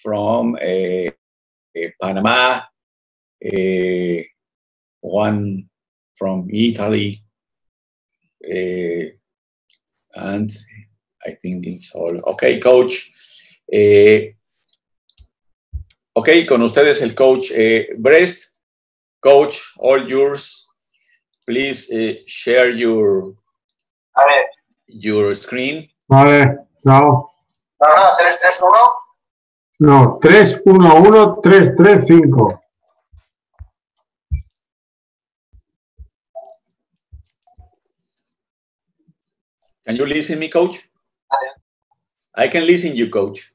from Panama, one from Italy, and I think it's all. Okay, coach. Ok, con ustedes el coach Brest. Coach, all yours. Please share your screen. Vale, chao. No, 331. No, 311-335. Can you listen me, coach? I can listen you, coach.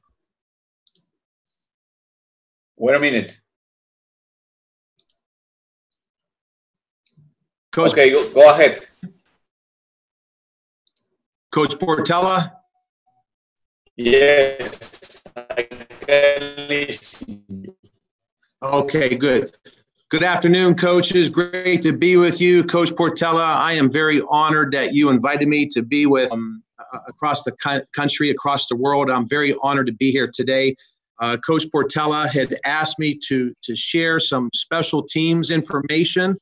Wait a minute. Coach, okay, go ahead. Coach Portela? Yes, I can listen. Okay, good. Good afternoon, coaches. Great to be with you. Coach Portela, I am very honored that you invited me to be with across the country, across the world. I'm very honored to be here today. Coach Portela had asked me to share some special teams information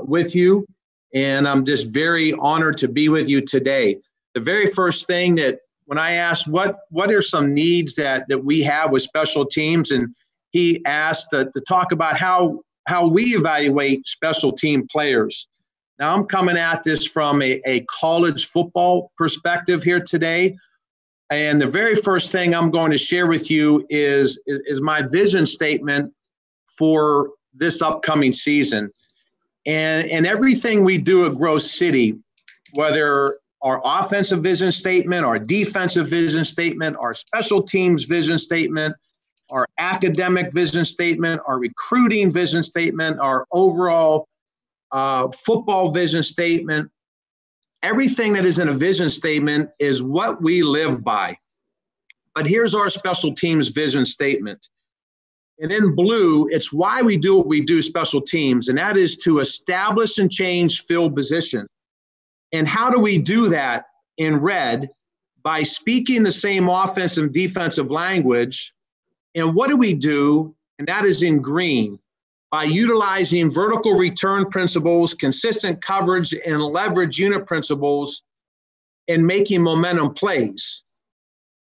with you, and I'm just very honored to be with you today. The very first thing that when I asked what are some needs that we have with special teams, and he asked to talk about how we evaluate special team players. Now I'm coming at this from a college football perspective here today. And the very first thing I'm going to share with you is my vision statement for this upcoming season. And everything we do at Grove City, whether our offensive vision statement, our defensive vision statement, our special teams vision statement, our academic vision statement, our recruiting vision statement, our overall football vision statement, everything that is in a vision statement is what we live by. But here's our special teams vision statement. And in blue, it's why we do what we do, special teams, and that is to establish and change field position. And how do we do that in red? By speaking the same offensive and defensive language. And what do we do? And that is in green. By utilizing vertical return principles, consistent coverage, and leverage unit principles, and making momentum plays.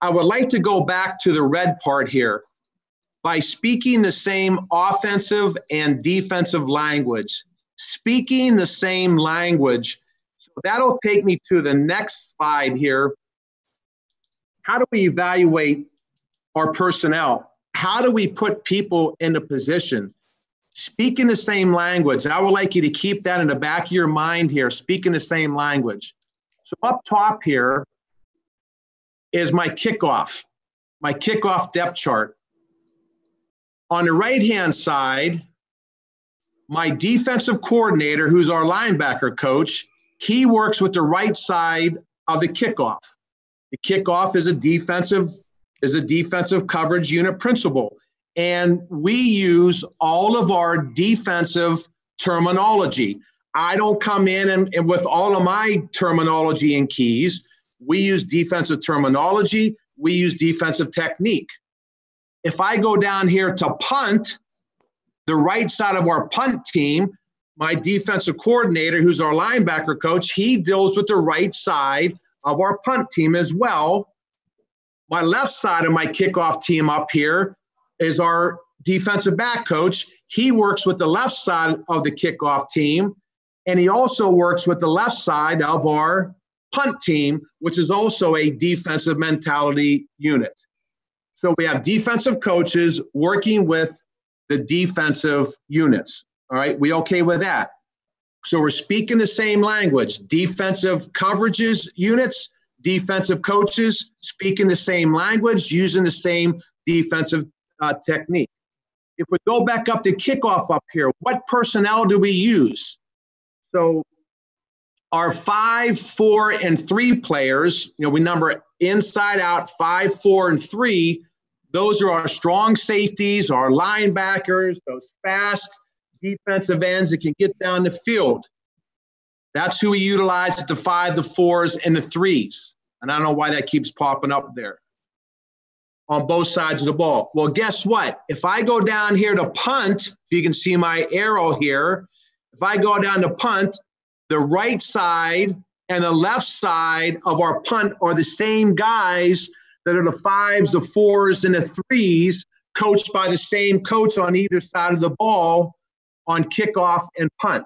I would like to go back to the red part here. By speaking the same offensive and defensive language, speaking the same language. So that'll take me to the next slide here. How do we evaluate our personnel? How do we put people into position? Speaking the same language. I would like you to keep that in the back of your mind here, speaking the same language. So up top here is my kickoff depth chart. On the right-hand side, my defensive coordinator, who's our linebacker coach, he works with the right side of the kickoff. The kickoff is a defensive coverage unit principle. And we use all of our defensive terminology. I don't come in and with all of my terminology and keys. We use defensive terminology. We use defensive technique. If I go down here to punt, the right side of our punt team, my defensive coordinator, who's our linebacker coach, he deals with the right side of our punt team as well. My left side of my kickoff team up here is our defensive back coach. He works with the left side of the kickoff team, and he also works with the left side of our punt team, which is also a defensive mentality unit. So we have defensive coaches working with the defensive units. All right, we okay with that? So we're speaking the same language. Defensive coverages units, defensive coaches speaking the same language, using the same defensive technique. If we go back up to kickoff up here, what personnel do we use? So our 5, 4, and 3 players, we number inside out 5, 4, and 3. Those are our strong safeties, our linebackers, those fast defensive ends that can get down the field. That's who we utilize at the 5, the 4s, and the 3s. And I don't know why that keeps popping up there. on both sides of the ball. Well, guess what? If I go down here to punt, if you can see my arrow here, if I go down to punt, the right side and the left side of our punt are the same guys that are the 5s, the 4s, and the 3s, coached by the same coach on either side of the ball on kickoff and punt.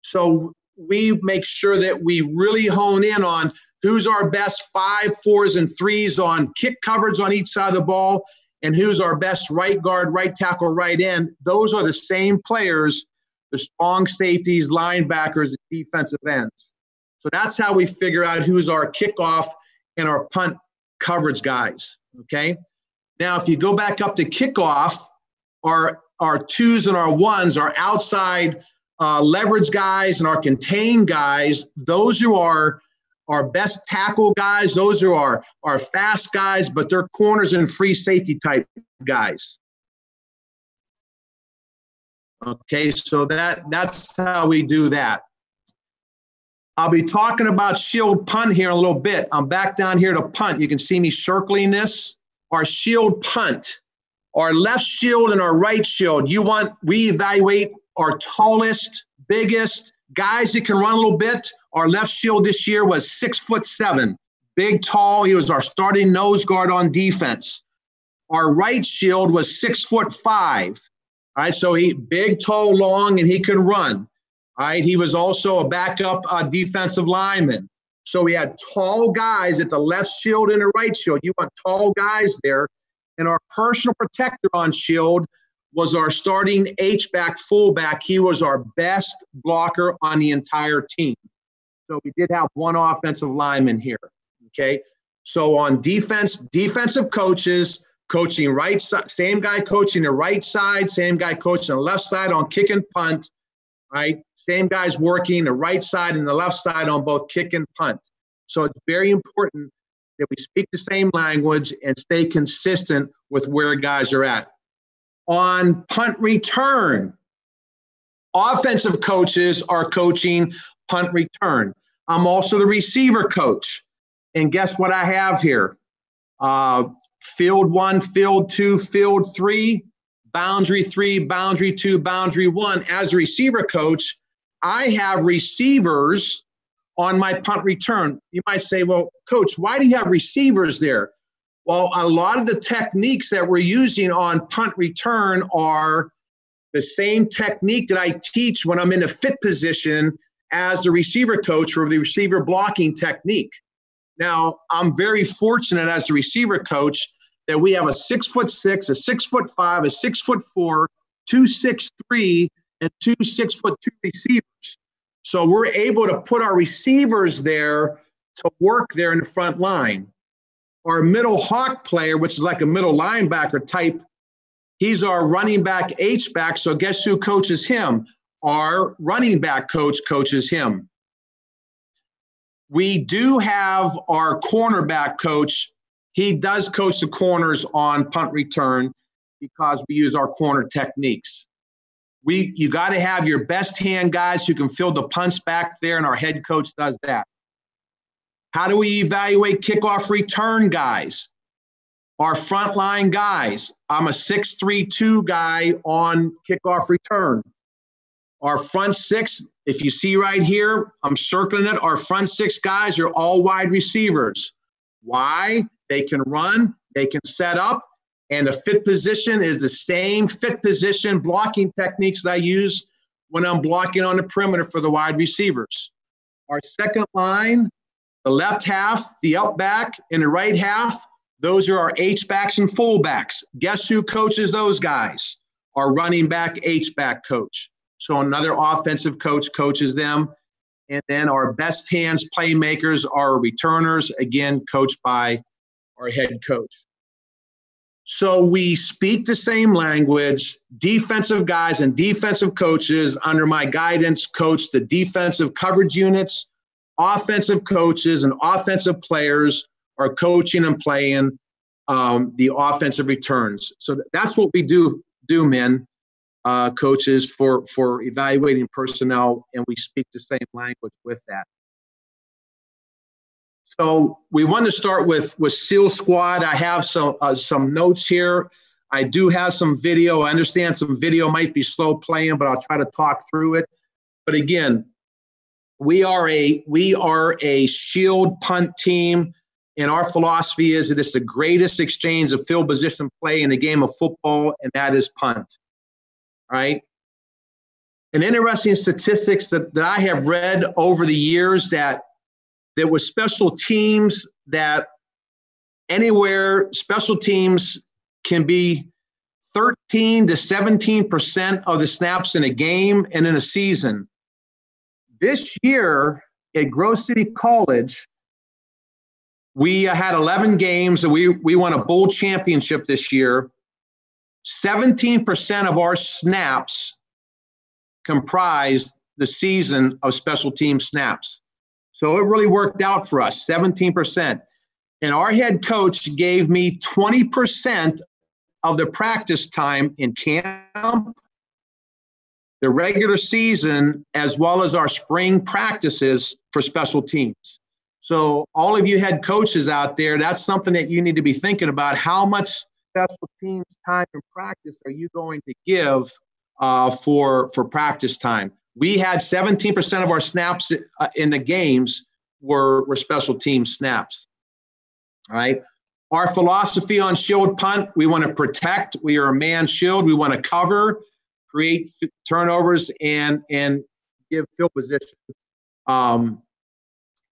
So we make sure that we really hone in on who's our best 5, 4s, and 3s on kick coverage on each side of the ball, and who's our best right guard, right tackle, right end. Those are the same players, the strong safeties, linebackers, and defensive ends. So that's how we figure out who's our kickoff and our punt coverage guys, okay? Now, if you go back up to kickoff, our 2s and our 1s, our outside leverage guys and our contain guys, those who are our best tackle guys, those are our fast guys, but they're corners and free safety type guys. Okay, so that's how we do that. I'll be talking about shield punt here in a little bit. I'm back down here to punt. You can see me circling this. Our shield punt, our left shield and our right shield. We evaluate our tallest, biggest guys that can run a little bit. Our left shield this year was 6'7", big, tall. He was our starting nose guard on defense. Our right shield was 6'5". All right, so he big, tall, long, and he can run. All right, he was also a backup defensive lineman. So we had tall guys at the left shield and the right shield. You want tall guys there. And our personal protector on shield was our starting H-back fullback. He was our best blocker on the entire team. So we did have one offensive lineman here, okay? So on defense, defensive coaches coaching right side, same guy coaching the right side, same guy coaching the left side on kick and punt, right? Same guys working the right side and the left side on both kick and punt. So it's very important that we speak the same language and stay consistent with where guys are at. On punt return, offensive coaches are coaching punt return. I'm also the receiver coach. And guess what I have here? Field 1, field 2, field 3, boundary 3, boundary 2, boundary 1. As a receiver coach, I have receivers on my punt return. You might say, well, coach, why do you have receivers there? Well, a lot of the techniques that we're using on punt return are the same technique that I teach when I'm in a fit position as the receiver coach or the receiver blocking technique. Now, I'm very fortunate as the receiver coach that we have a 6'6", a 6'5", a 6'4", 2 6'3", and 2 6'2" receivers. So we're able to put our receivers there to work there in the front line. Our middle hawk player, which is like a middle linebacker type, he's our running back H-back. So guess who coaches him? Our running back coach coaches him. We do have our cornerback coach. He does coach the corners on punt return because we use our corner techniques. You got to have your best hand guys who can fill the punts back there, and our head coach does that. How do we evaluate kickoff return guys? Our frontline guys. I'm a 6'3", guy on kickoff return. Our front six, if you see right here, I'm circling it. Our front six guys are all wide receivers. Why? They can run, they can set up, and the fit position is the same fit position blocking techniques that I use when I'm blocking on the perimeter for the wide receivers. Our second line, the left half, the up back, and the right half, those are our H-backs and fullbacks. Guess who coaches those guys? Our running back H-back coach. So another offensive coach coaches them. And then our best hands playmakers are returners, again, coached by our head coach. So we speak the same language. Defensive guys and defensive coaches under my guidance coach the defensive coverage units. Offensive coaches and offensive players are coaching and playing the offensive returns. So that's what we do men, coaches, for evaluating personnel, and we speak the same language with that. So we want to start with SEAL Squad. I have some notes here. I do have some video. I understand some video might be slow playing, but I'll try to talk through it. But again, we are a shield punt team, and our philosophy is that it's the greatest exchange of field position play in the game of football, and that is punt. All right. An interesting statistics that I have read over the years that there was special teams that anywhere special teams can be 13 to 17% of the snaps in a game and in a season. This year at Grove City College, we had 11 games and we won a bowl championship this year. 17% of our snaps comprised the season of special team snaps. So it really worked out for us, 17%. And our head coach gave me 20% of the practice time in camp, the regular season, as well as our spring practices for special teams. So all of you head coaches out there, that's something that you need to be thinking about. How much special teams time in practice are you going to give for practice time? We had 17% of our snaps in the games were special team snaps. All right. Our philosophy on shield punt, we want to protect. We are a man shield. We want to cover, create turnovers, and give field position.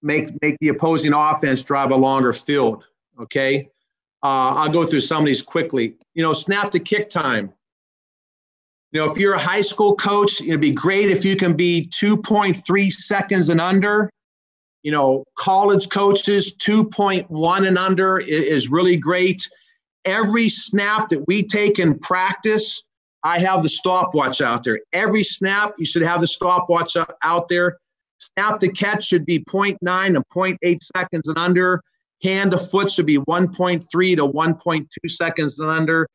Make the opposing offense drive a longer field. Okay. I'll go through some of these quickly. Snap to kick time. If you're a high school coach, it'd be great if you can be 2.3 seconds and under. College coaches, 2.1 and under is really great. Every snap that we take in practice, I have the stopwatch out there. Every snap, you should have the stopwatch out there. Snap to catch should be 0.9 to 0.8 seconds and under. Hand to foot should be 1.3 to 1.2 seconds and under.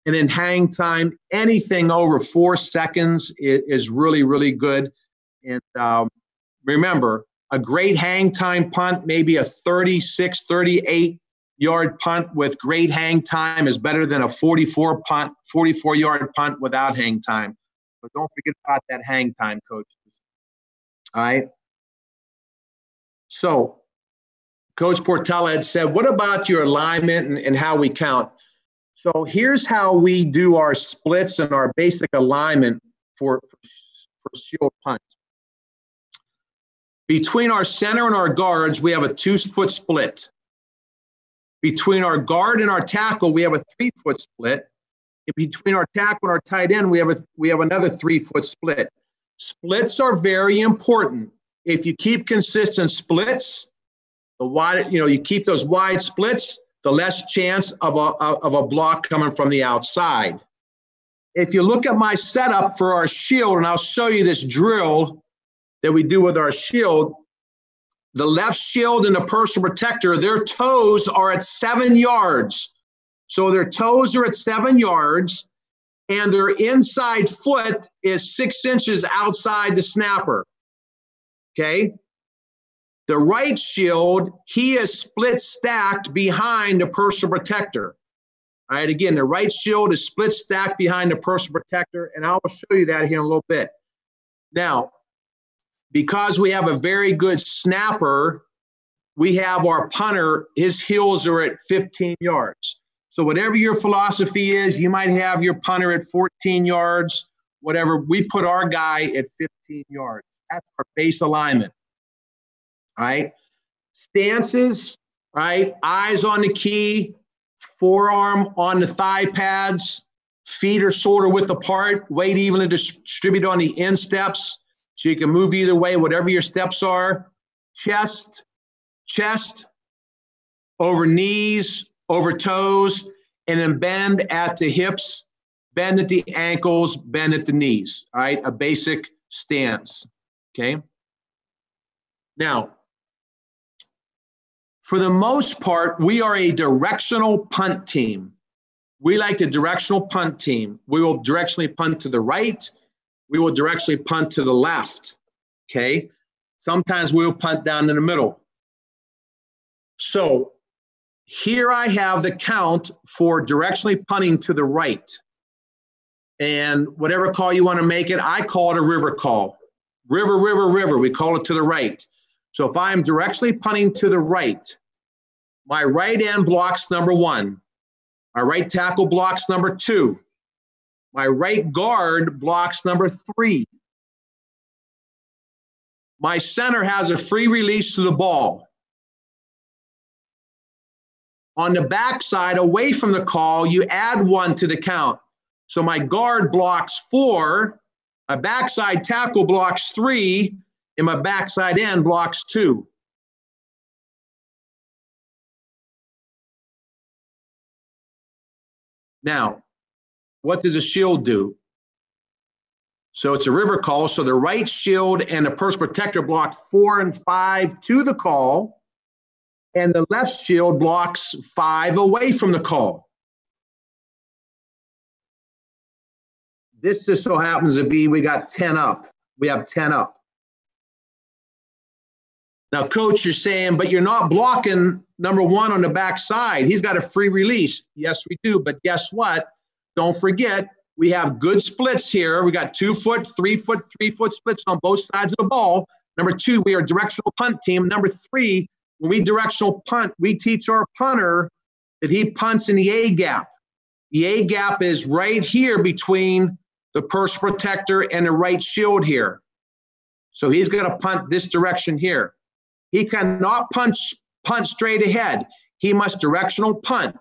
And in hang time, anything over 4 seconds is really, really good. And remember, a great hang time punt, maybe a 36, 38-yard punt with great hang time is better than a 44-yard punt without hang time. But don't forget about that hang time, coaches. All right? So Coach Portella had said, what about your alignment and how we count? So here's how we do our splits and our basic alignment for shield punt. Between our center and our guards, we have a 2-foot split. Between our guard and our tackle, we have a 3-foot split. And between our tackle and our tight end, we have another 3-foot split. Splits are very important. If you keep consistent splits, you keep those wide splits, the less chance of a block coming from the outside. If you look at my setup for our shield, and I'll show you this drill that we do with our shield, the left shield and the personal protector, their toes are at 7 yards. So their toes are at 7 yards, and their inside foot is 6 inches outside the snapper. Okay? The right shield, he is split stacked behind the personal protector. All right, again, the right shield is split stacked behind the personal protector, and I'll show you that here in a little bit. Now, because we have a very good snapper, we have our punter, his heels are at 15 yards. So whatever your philosophy is, you might have your punter at 14 yards, whatever. We put our guy at 15 yards. That's our base alignment. All right. Stances, right? Eyes on the key, forearm on the thigh pads, feet are sort of width apart, weight evenly distributed on the insteps. So you can move either way, whatever your steps are. Chest, over knees, over toes, and then bend at the hips, bend at the ankles, bend at the knees. All right, a basic stance. Okay. Now, for the most part, we are a directional punt team. We like the directional punt team. We will directionally punt to the right. We will directionally punt to the left, okay? Sometimes we'll punt down in the middle. So here I have the count for directionally punting to the right. And whatever call you want to make it, I call it a river call. River, river, river, we call it to the right. So if I'm directionally punting to the right, my right end blocks number 1. My right tackle blocks number 2. My right guard blocks number 3. My center has a free release to the ball. On the backside, away from the call, you add 1 to the count. So my guard blocks 4, my backside tackle blocks 3, and my backside end blocks 2. Now, what does a shield do? So it's a river call, so the right shield and the purse protector block 4 and 5 to the call, and the left shield blocks 5 away from the call. This just so happens to be, we got 10 up. We have 10 up. Now, coach, you're saying, but you're not blocking number 1 on the back side. He's got a free release. Yes, we do. But guess what? Don't forget, we have good splits here. We got 2 foot, 3 foot, 3 foot splits on both sides of the ball. Number 2, we are a directional punt team. Number 3, when we directional punt, we teach our punter that he punts in the A gap. The A gap is right here between the purse protector and the right shield here. So he's going to punt this direction here. He cannot punt straight ahead. He must directional punt.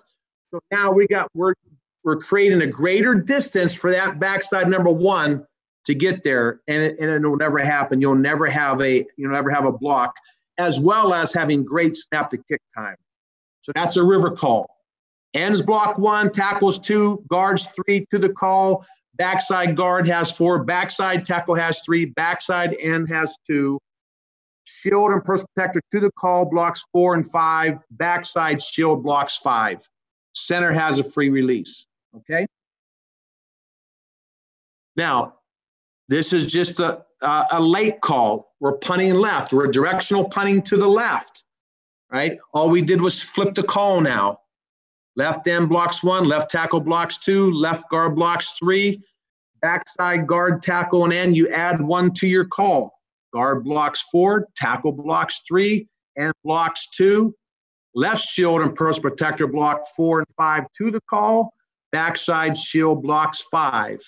So now we're creating a greater distance for that backside number 1 to get there, and it will never happen. You'll never have a block, as well as having great snap to kick time. So that's a river call. Ends block 1, tackles 2, guards 3 to the call. Backside guard has 4, backside tackle has 3, backside end has 2. Shield and purse protector to the call blocks 4 and 5. Backside shield blocks 5. Center has a free release. Okay. Now, this is just a late call. We're punting left. We're directional punting to the left. Right. All we did was flip the call now. Left end blocks 1. Left tackle blocks 2. Left guard blocks 3. Backside guard, tackle, and end. You add 1 to your call. Guard blocks 4, tackle blocks 3, and blocks 2. Left shield and purse protector block 4 and 5 to the call. Backside shield blocks 5.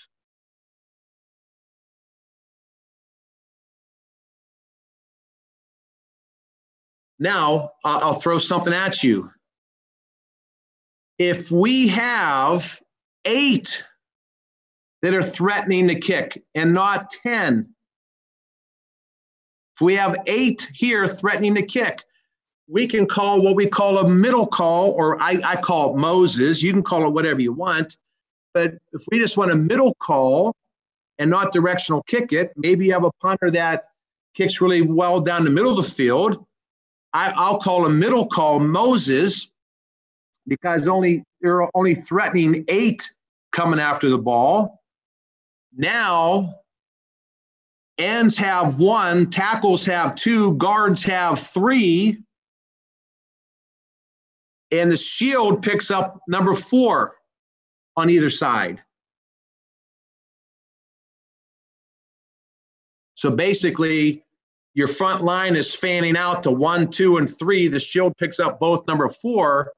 Now, I'll throw something at you. If we have 8 that are threatening to kick and not 10, if we have 8 here threatening to kick, we can call what we call a middle call, or I call it Moses. You can call it whatever you want. But if we just want a middle call and not directional kick it, maybe you have a punter that kicks really well down the middle of the field. I'll call a middle call Moses, because they're only threatening 8 coming after the ball. Now, ends have 1, tackles have 2, guards have 3, and the shield picks up number 4 on either side. So basically, your front line is fanning out to 1, 2, and 3. The shield picks up both number 4,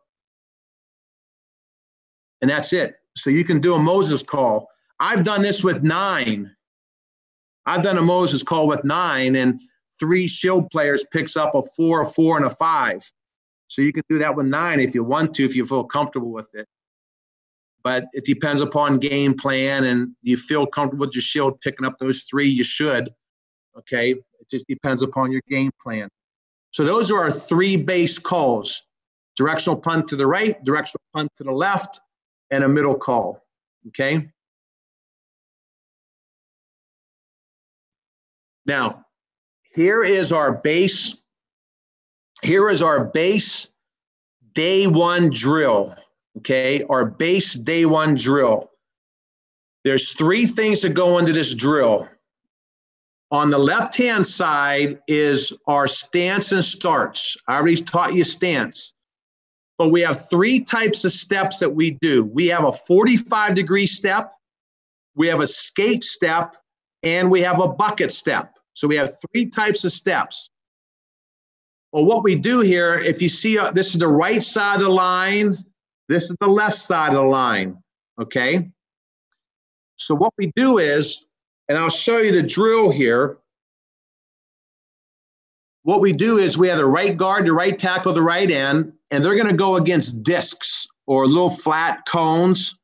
and that's it. So you can do a Moses call. I've done this with 9. I've done a Moses call with 9, and 3 shield players picks up a 4, a 4, and a 5. So you can do that with 9 if you want to, if you feel comfortable with it. But it depends upon game plan, and you feel comfortable with your shield picking up those 3, you should. Okay, it just depends upon your game plan. So those are our 3 base calls: directional punt to the right, directional punt to the left, and a middle call. Okay. Now, here is our base. Here is our base day 1 drill. Okay, our base day 1 drill. There's 3 things that go into this drill. On the left-hand side is our stance and starts. I already taught you stance. But we have 3 types of steps that we do. We have a 45-degree step, we have a skate step, and we have a bucket step. So we have 3 types of steps. Well, what we do here, if you see, this is the right side of the line, this is the left side of the line, okay? So what we do is, and I'll show you the drill here. What we do is we have the right guard, the right tackle, the right end, and they're going to go against discs or little flat cones.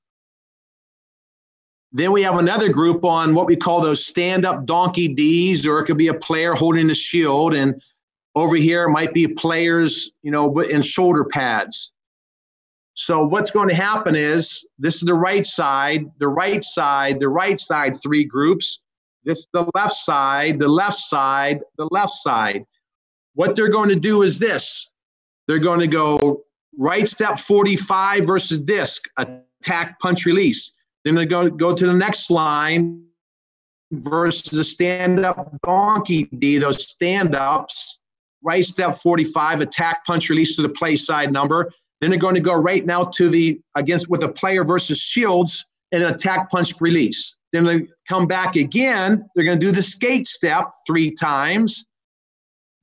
Then we have another group on what we call those stand-up donkey Ds, or it could be a player holding the shield, and over here might be players, you know, in shoulder pads. So what's going to happen is, this is the right side, the right side, the right side, 3 groups. This is the left side, the left side, the left side. What they're going to do is this. They're going to go right step 45 versus disc, attack, punch, release. Then they're going to go to the next line versus a stand-up donkey D, those stand-ups. Right step 45, attack, punch, release to the play side number. Then they're going to go right now to the against with a player versus shields and attack, punch, release. Then they come back again. They're going to do the skate step 3 times.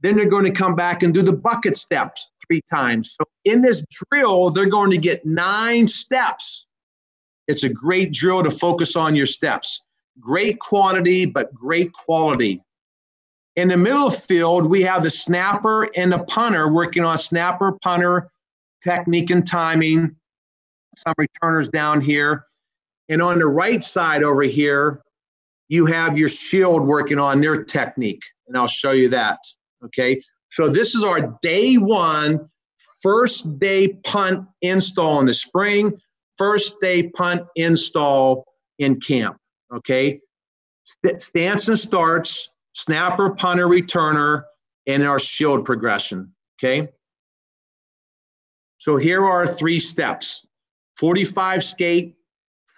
Then they're going to come back and do the bucket steps 3 times. So in this drill, they're going to get 9 steps. It's a great drill to focus on your steps. Great quantity, but great quality. In the middle of the field, we have the snapper and the punter working on snapper, punter, technique and timing. Some returners down here. And on the right side over here, you have your shield working on their technique. And I'll show you that. Okay, so this is our day 1, first day punt install in the spring, first day punt install in camp. Okay, stance and starts, snapper, punter, returner, and our shield progression. Okay, so here are 3 steps: 45 skate,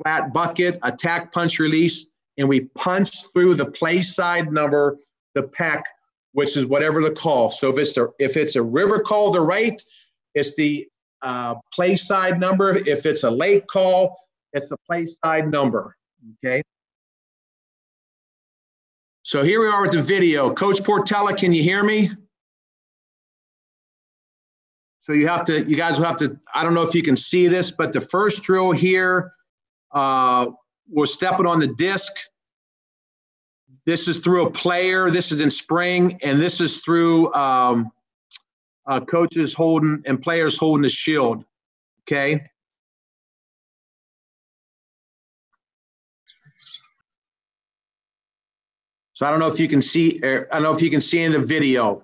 flat bucket, attack, punch, release, and we punch through the play side number, the peck, which is whatever the call. So if it's a river call to right, it's the play side number. If it's a lake call, it's the play side number, okay? So here we are with the video. Coach Portella, can you hear me? So you guys will have to, I don't know if you can see this, but the first drill here, we're stepping on the disc. This is through a player, this is in spring, and this is through coaches holding and players holding the shield, okay? So I don't know if you can see, I don't know if you can see in the video.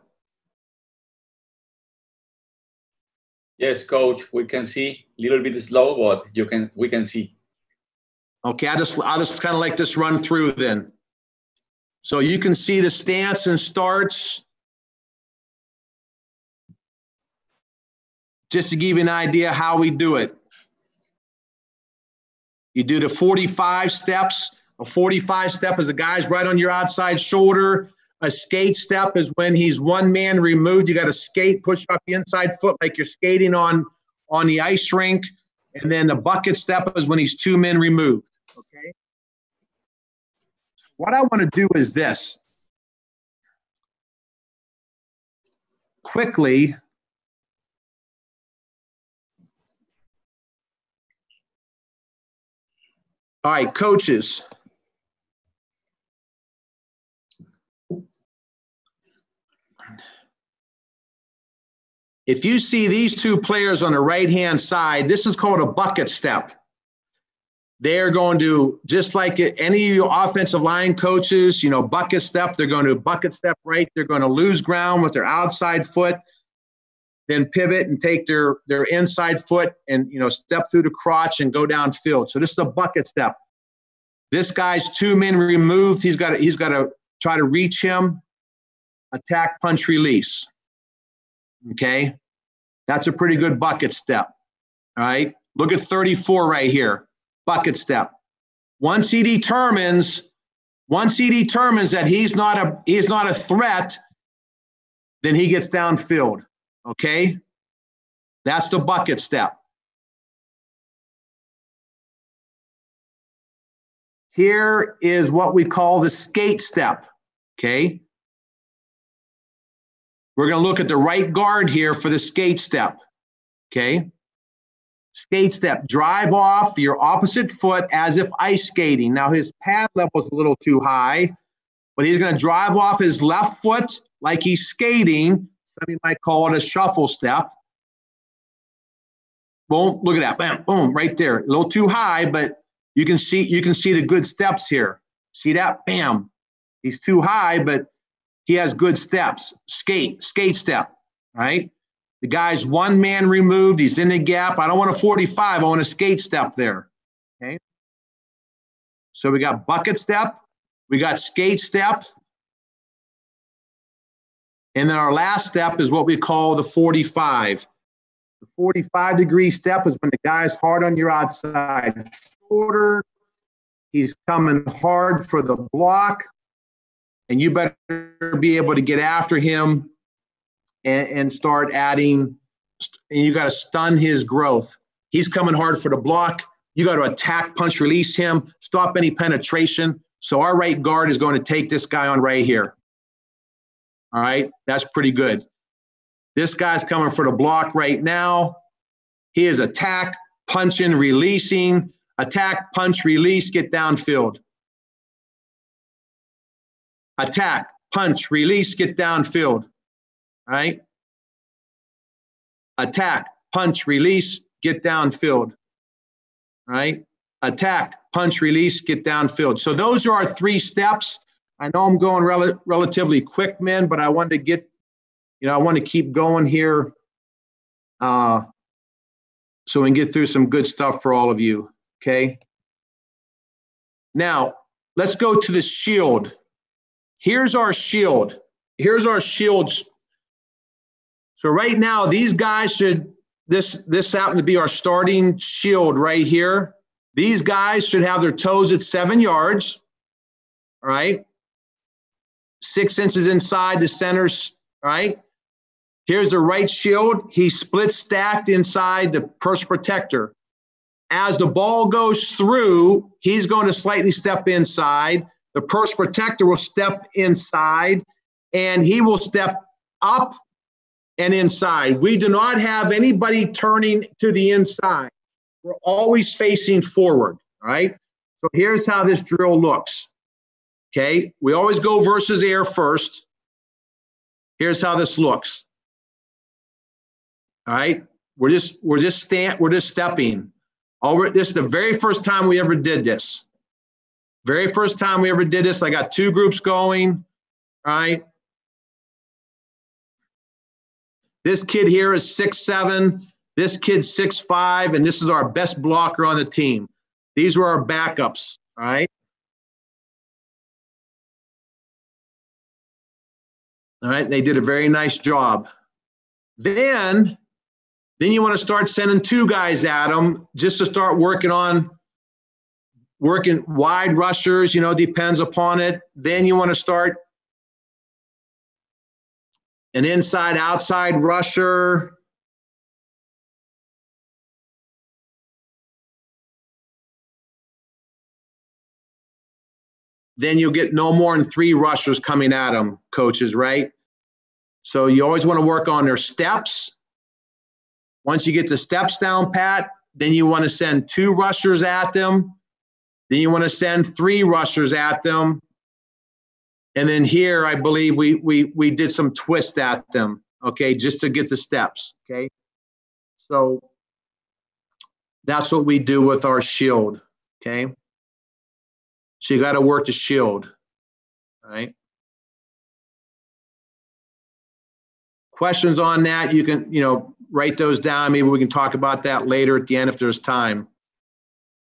Yes, coach, we can see. A little bit slow, but we can see. Okay, I'll just kind of like this run through then. So you can see the stance and starts. Just to give you an idea how we do it. You do the 45 steps. A 45 step is the guy's right on your outside shoulder. A skate step is when he's 1 man removed. You got to skate, push up the inside foot like you're skating on the ice rink. And then the bucket step is when he's 2 men removed. Okay. What I want to do is this. Quickly. All right, coaches. If you see these 2 players on the right-hand side, this is called a bucket step. They're going to, just like any of your offensive line coaches, you know, bucket step, they're going to bucket step right. They're going to lose ground with their outside foot, then pivot and take their inside foot and, you know, step through the crotch and go downfield. So this is a bucket step. This guy's 2 men removed. He's got to try to reach him, attack, punch, release. Okay, that's a pretty good bucket step. All right, look at 34 right here, bucket step. Once he determines Once he determines that he's not a threat, then he gets downfield. Okay? That's the bucket step. Here is what we call the skate step. Okay? We're going to look at the right guard here for the skate step. Okay? Skate step. Drive off your opposite foot as if ice skating. Now his pad level is a little too high, but he's going to drive off his left foot like he's skating. Some might call it a shuffle step. Boom, look at that. Bam, boom, right there. A little too high, but you can see the good steps here. See that? Bam. He's too high, but he has good steps. Skate step, right? The guy's one man removed. He's in the gap. I don't want a 45. I want a skate step there. Okay. So we got bucket step. We got skate step. And then our last step is what we call the 45. The 45-degree step is when the guy's hard on your outside shoulder. He's coming hard for the block. And you better be able to get after him and start adding, and you got to stun his growth. He's coming hard for the block. You got to attack, punch, release him, stop any penetration. So our right guard is going to take this guy on right here. All right, that's pretty good. This guy's coming for the block right now. He is attack, punching, releasing, attack, punch, release, get downfield. Attack, punch, release, get downfield. All right? Attack, punch, release, get downfield. All right? Attack, punch, release, get downfield. So those are our 3 steps. I know I'm going relatively quick, men, but I wanted to get, I want to keep going here so we can get through some good stuff for all of you, okay? Now, let's go to the shield. Here's our shield. Here's our shields. So right now, these guys should, this happened to be our starting shield right here. These guys should have their toes at 7 yards, all right? 6 inches inside the centers, all right? Here's the right shield. He's split stacked inside the purse protector. As the ball goes through, he's going to slightly step inside. The purse protector will step inside, and he will step up and inside. We do not have anybody turning to the inside. We're always facing forward, all right? So here's how this drill looks, okay? We always go versus air first. Here's how this looks, all right? We're just stepping. This is the very first time we ever did this. Very first time we ever did this. I got 2 groups going, all right? This kid here is 6'7", this kid's 6'5", and this is our best blocker on the team. These were our backups, all right? All right, they did a very nice job. Then you want to start sending 2 guys at them just to start working wide rushers, depends upon it. Then you want to start an inside-outside rusher. Then you'll get no more than 3 rushers coming at them, coaches, right? So you always want to work on their steps. Once you get the steps down pat, then you want to send 2 rushers at them. Then you want to send 3 rushers at them. And then here, I believe we did some twist at them, okay, just to get the steps, okay? So that's what we do with our shield, okay? So you got to work the shield, all right? Questions on that, you can, write those down. Maybe we can talk about that later at the end if there's time.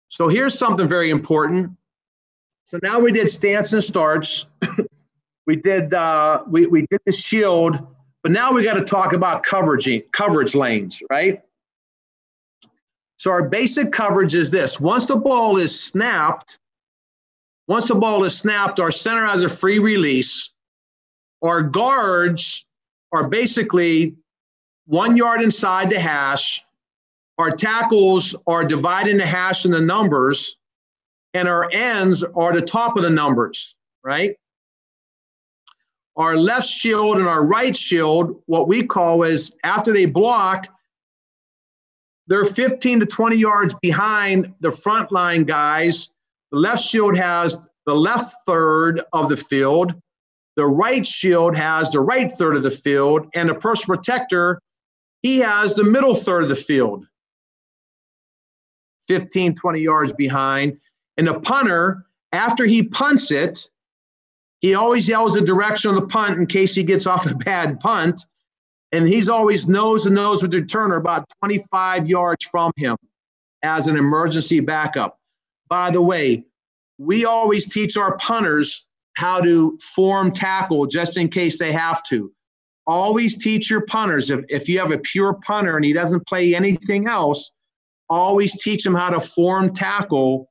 So here's something very important. So now we did stance and starts. We did we did the shield, but now we got to talk about coverage lanes, right? So our basic coverage is this. Once the ball is snapped, Once the ball is snapped, our center has a free release. Our guards are basically 1 yard inside the hash. Our tackles are dividing the hash in the numbers, and our ends are the top of the numbers, right? Our left shield and our right shield, what we call is after they block, they're 15 to 20 yards behind the front line guys. The left shield has the left third of the field. The right shield has the right third of the field. And the personal protector, he has the middle third of the field. 15, 20 yards behind. And the punter, after he punts it, he always yells the direction of the punt in case he gets off a bad punt. And he's always nose to nose with the returner about 25 yards from him as an emergency backup. By the way, we always teach our punters how to form tackle just in case they have to. Always teach your punters, if you have a pure punter and he doesn't play anything else, always teach him how to form tackle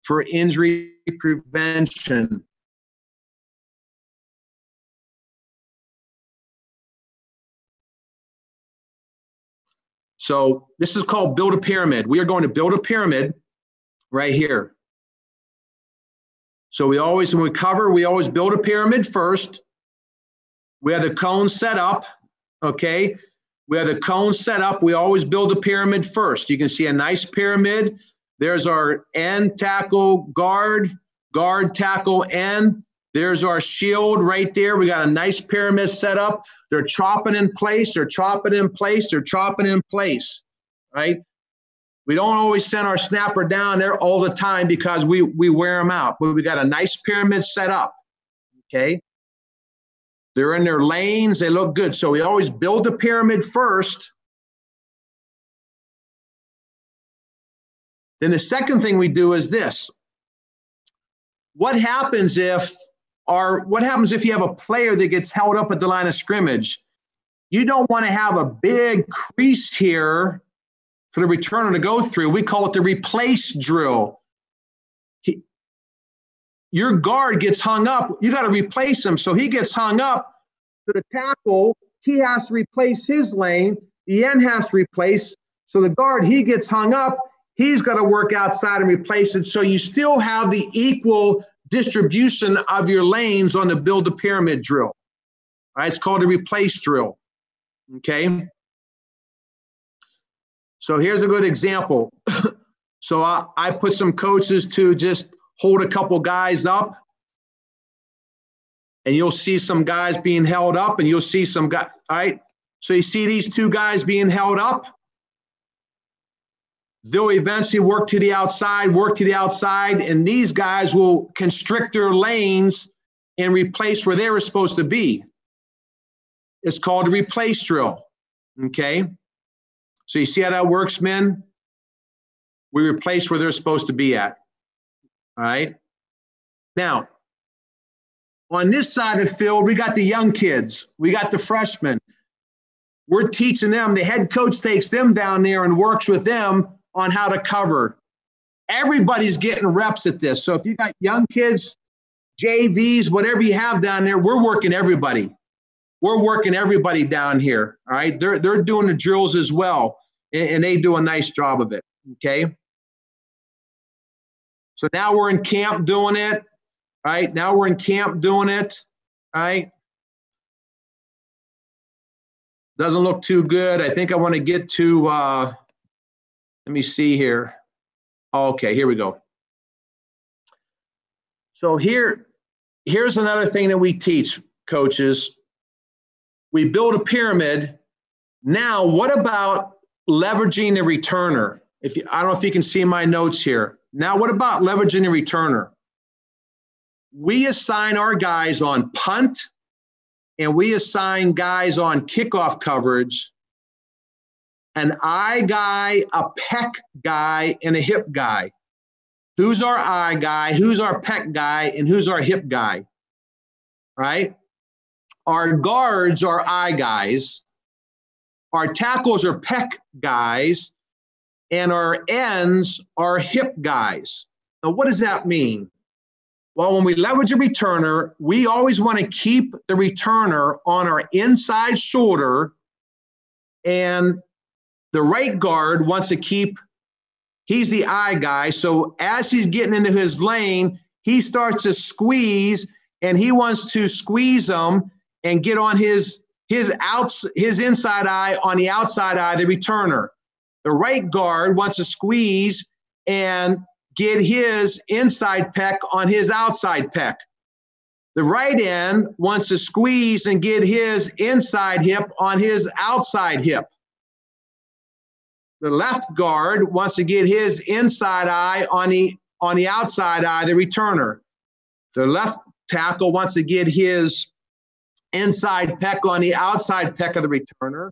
for injury prevention. So this is called build a pyramid. We are going to build a pyramid right here. So we always, when we cover, we always build a pyramid first. We have the cone set up, okay? We have the cone set up. We always build a pyramid first. You can see a nice pyramid. There's our end, tackle, guard, guard, tackle, end. There's our shield right there. We got a nice pyramid set up. They're chopping in place. They're chopping in place. They're chopping in place, right? We don't always send our snapper down there all the time because we wear them out. But we got a nice pyramid set up, okay? They're in their lanes. They look good. So we always build the pyramid first. Then the second thing we do is this. What happens if you have a player that gets held up at the line of scrimmage? You don't want to have a big crease here for the returner to go through. We call it the replace drill. Your guard gets hung up. You got to replace him. So he gets hung up to the tackle. He has to replace his lane. The end has to replace. So the guard, he gets hung up. He's got to work outside and replace it. So you still have the equal distribution of your lanes on the build a pyramid drill. All right, it's called a replace drill. Okay. So here's a good example. So I put some coaches to just hold a couple guys up, and you'll see some guys being held up, and you'll see some guys. All right. So you see these two guys being held up. They'll eventually work to the outside, and these guys will constrict their lanes and replace where they were supposed to be. It's called a replace drill, okay? So you see how that works, men? We replace where they're supposed to be at, all right? Now, on this side of the field, we got the young kids. We got the freshmen. We're teaching them. The head coach takes them down there and works with them on how to cover. Everybody's getting reps at this. So if you got young kids, JVs, whatever you have down there, we're working everybody. We're working everybody down here, all right? They're doing the drills as well, and they do a nice job of it, okay? So now we're in camp doing it, right? Now we're in camp doing it, right? Doesn't look too good. I think I want to get to, let me see here. Okay, here we go. So here's another thing that we teach, coaches. We build a pyramid. Now, what about leveraging the returner? I don't know if you can see my notes here. Now, what about leveraging the returner? We assign our guys on punt, and we assign guys on kickoff coverage, an eye guy, a pec guy, and a hip guy. Who's our eye guy, who's our pec guy, and who's our hip guy, right? Our guards are eye guys, our tackles are pec guys, and our ends are hip guys. Now, what does that mean? Well, when we leverage a returner, we always want to keep the returner on our inside shoulder, and the right guard wants to keep, he's the eye guy, so as he's getting into his lane, he starts to squeeze, and he wants to squeeze him and get on his inside eye on the outside eye, the returner. The right guard wants to squeeze and get his inside pec on his outside pec. The right end wants to squeeze and get his inside hip on his outside hip. The left guard wants to get his inside eye on the outside eye, the returner. The left tackle wants to get his inside pec on the outside pec of the returner.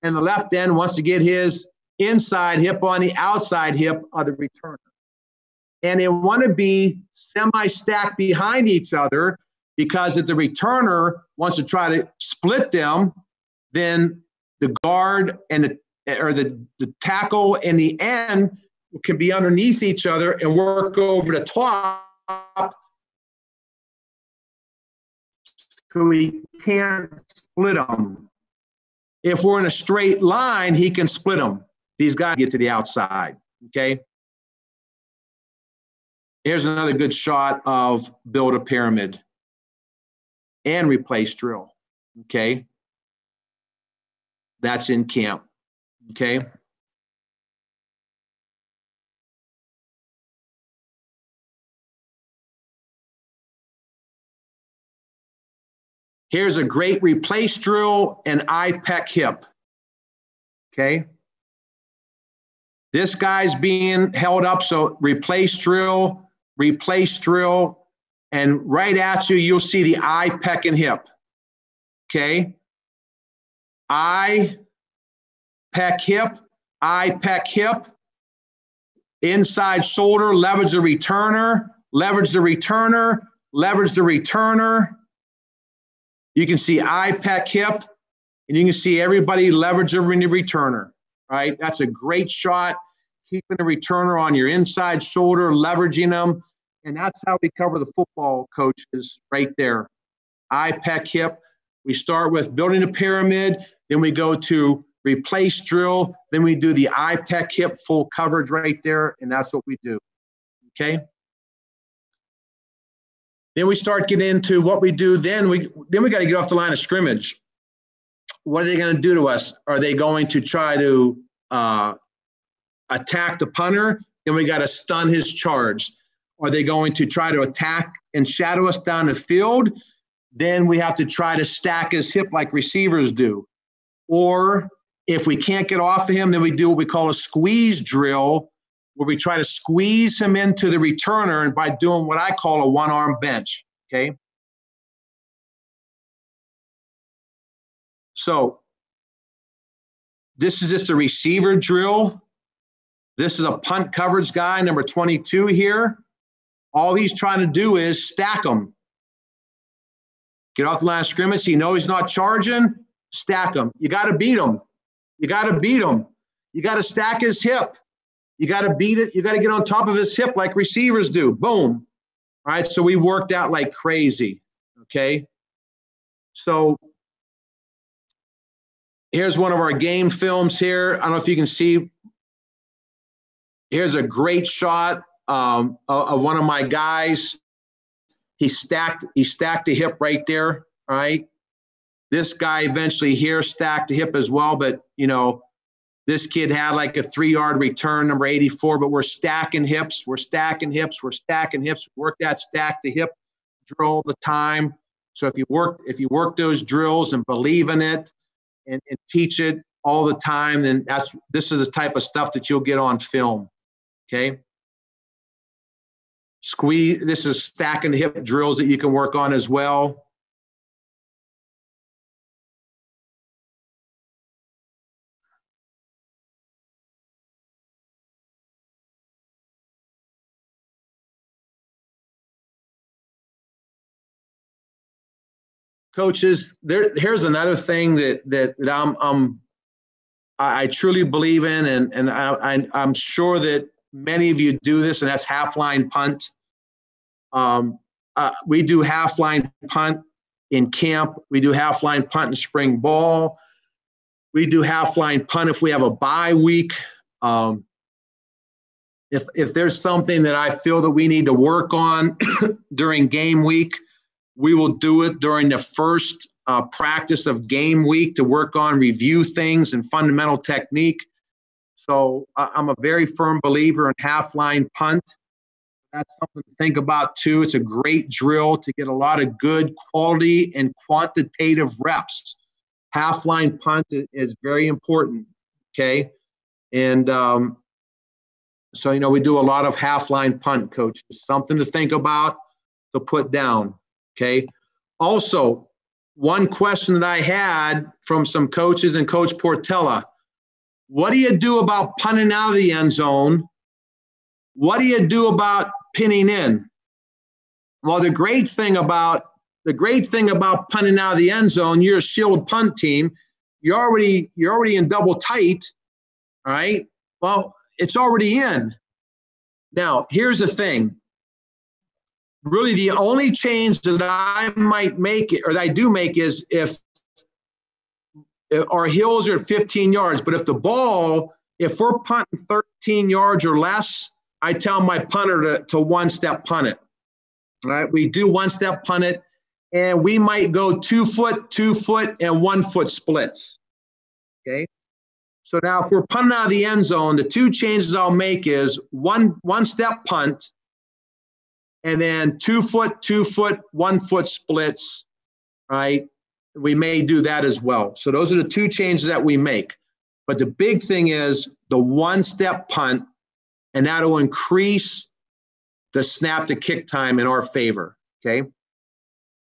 And the left end wants to get his inside hip on the outside hip of the returner. And they want to be semi-stacked behind each other, because if the returner wants to try to split them, then the guard and the tackle and the end can be underneath each other and work over the top, so he can't split them. If we're in a straight line, he can split them. These guys get to the outside, okay? Here's another good shot of build a pyramid and replace drill, okay? That's in camp, okay? Here's a great replace drill and eye pec hip, okay? This guy's being held up, so replace drill, and right at you, you'll see the eye, pec, and hip, okay? Eye, pec, hip, inside shoulder, leverage the returner, leverage the returner, leverage the returner. You can see eye, pec, hip, and you can see everybody leveraging the returner, right? That's a great shot. Keeping the returner on your inside shoulder, leveraging them. And that's how we cover the football coaches right there. Eye, pec, hip. We start with building a pyramid, then we go to replace drill, then we do the eye, pec, hip, full coverage right there, and that's what we do, okay? Then we start getting into what we do then. We got to get off the line of scrimmage. What are they going to do to us? Are they going to try to attack the punter? Then we got to stun his charge. Are they going to try to attack and shadow us down the field? Then we have to try to stack his hip like receivers do. Or if we can't get off of him, then we do what we call a squeeze drill, where we try to squeeze him into the returner, and by doing what I call a one-arm bench, okay? So this is just a receiver drill. This is a punt coverage guy, number 22 here. All he's trying to do is stack him. Get off the line of scrimmage. He knows he's not charging. Stack him. You got to beat him. You got to beat him. You got to stack his hip. You got to beat it. You got to get on top of his hip like receivers do. Boom. All right, so we worked out like crazy, okay? So here's one of our game films here. I don't know if you can see. Here's a great shot of one of my guys. He stacked the hip right there, all right? This guy eventually here stacked the hip as well, but, you know, this kid had like a 3-yard return, number 84, but we're stacking hips. We're stacking hips. We're stacking hips. We work that stack the hip drill all the time. So if you work those drills and believe in it and teach it all the time, then this is the type of stuff that you'll get on film, okay? This is stacking the hip drills that you can work on as well. Coaches, here's another thing that I truly believe in, and I'm sure that many of you do this, and that's half line punt. we do half-line punt in camp. We do half-line punt in spring ball. We do half-line punt if we have a bye week. If there's something that I feel that we need to work on during game week, we will do it during the first practice of game week to work on review things and fundamental technique. So I'm a very firm believer in half-line punt. That's something to think about too. It's a great drill to get a lot of good quality and quantitative reps. Half-line punt is very important, okay? And so, you know, we do a lot of half-line punt, coach. It's something to think about, to put down, okay? Also, one question that I had from some coaches and Coach Portella, what do you do about punting out of the end zone? What do you do about pinning in? Well, the great thing about punting out of the end zone, you're a shield punt team. You're already in double tight, all right? Well, it's already in. Now, here's the thing. Really, the only change that I might make, or that I do make, is if our hills are at 15 yards. But if we're punting 13 yards or less, I tell my punter to one-step punt it. All right, we do one-step punt it, and we might go 2 foot, 2 foot, and 1 foot splits. Okay. So now if we're punting out of the end zone, the two changes I'll make is one-step punt, and then 2 foot, 2 foot, 1 foot splits, right? We may do that as well. So those are the two changes that we make. But the big thing is the one-step punt, and that'll increase the snap to kick time in our favor, okay?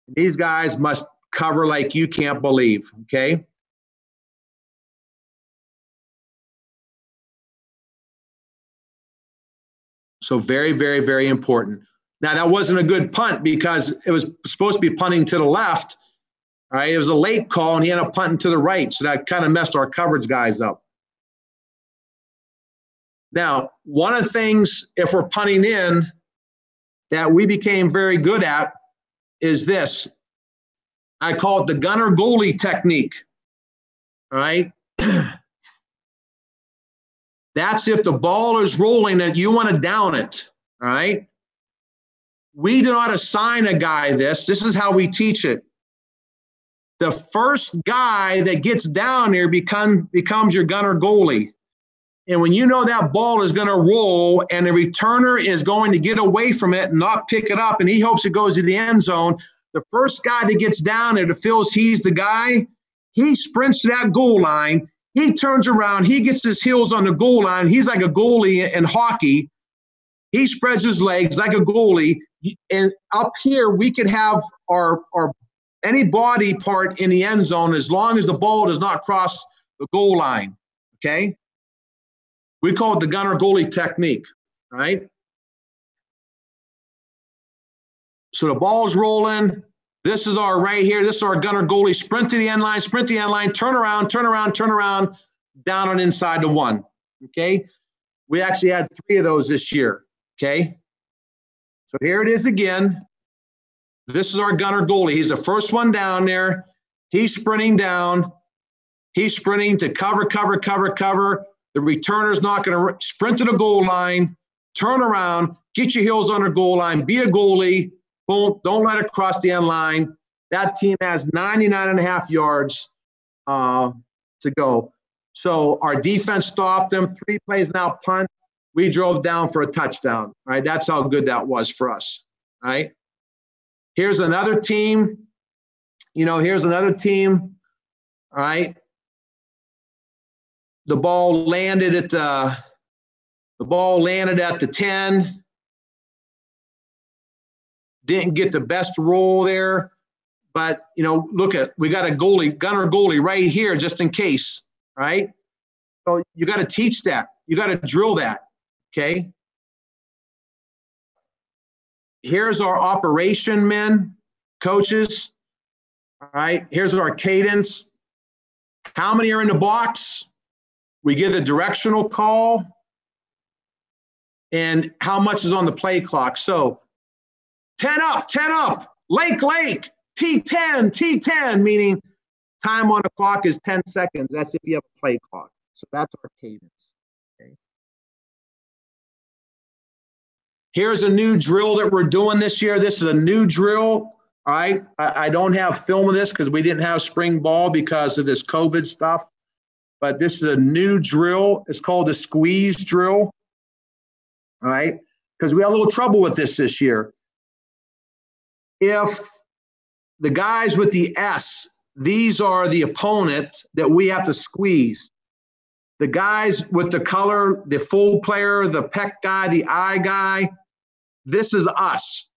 These guys must cover like you can't believe, okay? So very, very, very important. Now, that wasn't a good punt because it was supposed to be punting to the left. All right, it was a late call, and he ended up punting to the right. So that kind of messed our coverage guys up. Now, one of the things, if we're punting in, that we became very good at is this. I call it the gunner goalie technique. All right. That's if the ball is rolling and you want to down it. All right. We do not assign a guy this. This is how we teach it. The first guy that gets down there becomes your gunner goalie. And when you know that ball is going to roll and the returner is going to get away from it and not pick it up, and he hopes it goes to the end zone, the first guy that gets down there that feels he's the guy, he sprints to that goal line. He turns around. He gets his heels on the goal line. He's like a goalie in hockey. He spreads his legs like a goalie. And up here, we can have our any body part in the end zone as long as the ball does not cross the goal line, okay? We call it the gunner goalie technique, right? So the ball's rolling. This is our right here. This is our gunner goalie. Sprint to the end line, turn around, down and inside the one, okay? We actually had 3 of those this year, okay? So here it is again. This is our gunner goalie. He's the first one down there. He's sprinting down. He's sprinting to cover. The returner's not going to sprint to the goal line, turn around, get your heels on the goal line, be a goalie, boom, don't let it cross the end line. That team has 99.5 yards to go. So our defense stopped them, 3 plays now punt. We drove down for a touchdown, right? That's how good that was for us, right? Here's another team. All right? The ball landed at the 10. Didn't get the best roll there, but we got a gunner goalie right here just in case, right? So you got to teach that. You got to drill that, okay? Here's our operation men, coaches. All right, here's our cadence. How many are in the box? We give the directional call, and how much is on the play clock. So 10 up, 10 up, Lake, Lake, T10, T10, meaning time on the clock is 10 seconds. That's if you have a play clock. So that's our cadence. Okay. Here's a new drill that we're doing this year. This is a new drill. All right. I don't have film of this because we didn't have spring ball because of this COVID stuff. But this is a new drill. It's called the squeeze drill. All right. Because we had a little trouble with this year. If the guys with the S, these are the opponent that we have to squeeze. The guys with the color, the full player, the peck guy, the I guy, this is us.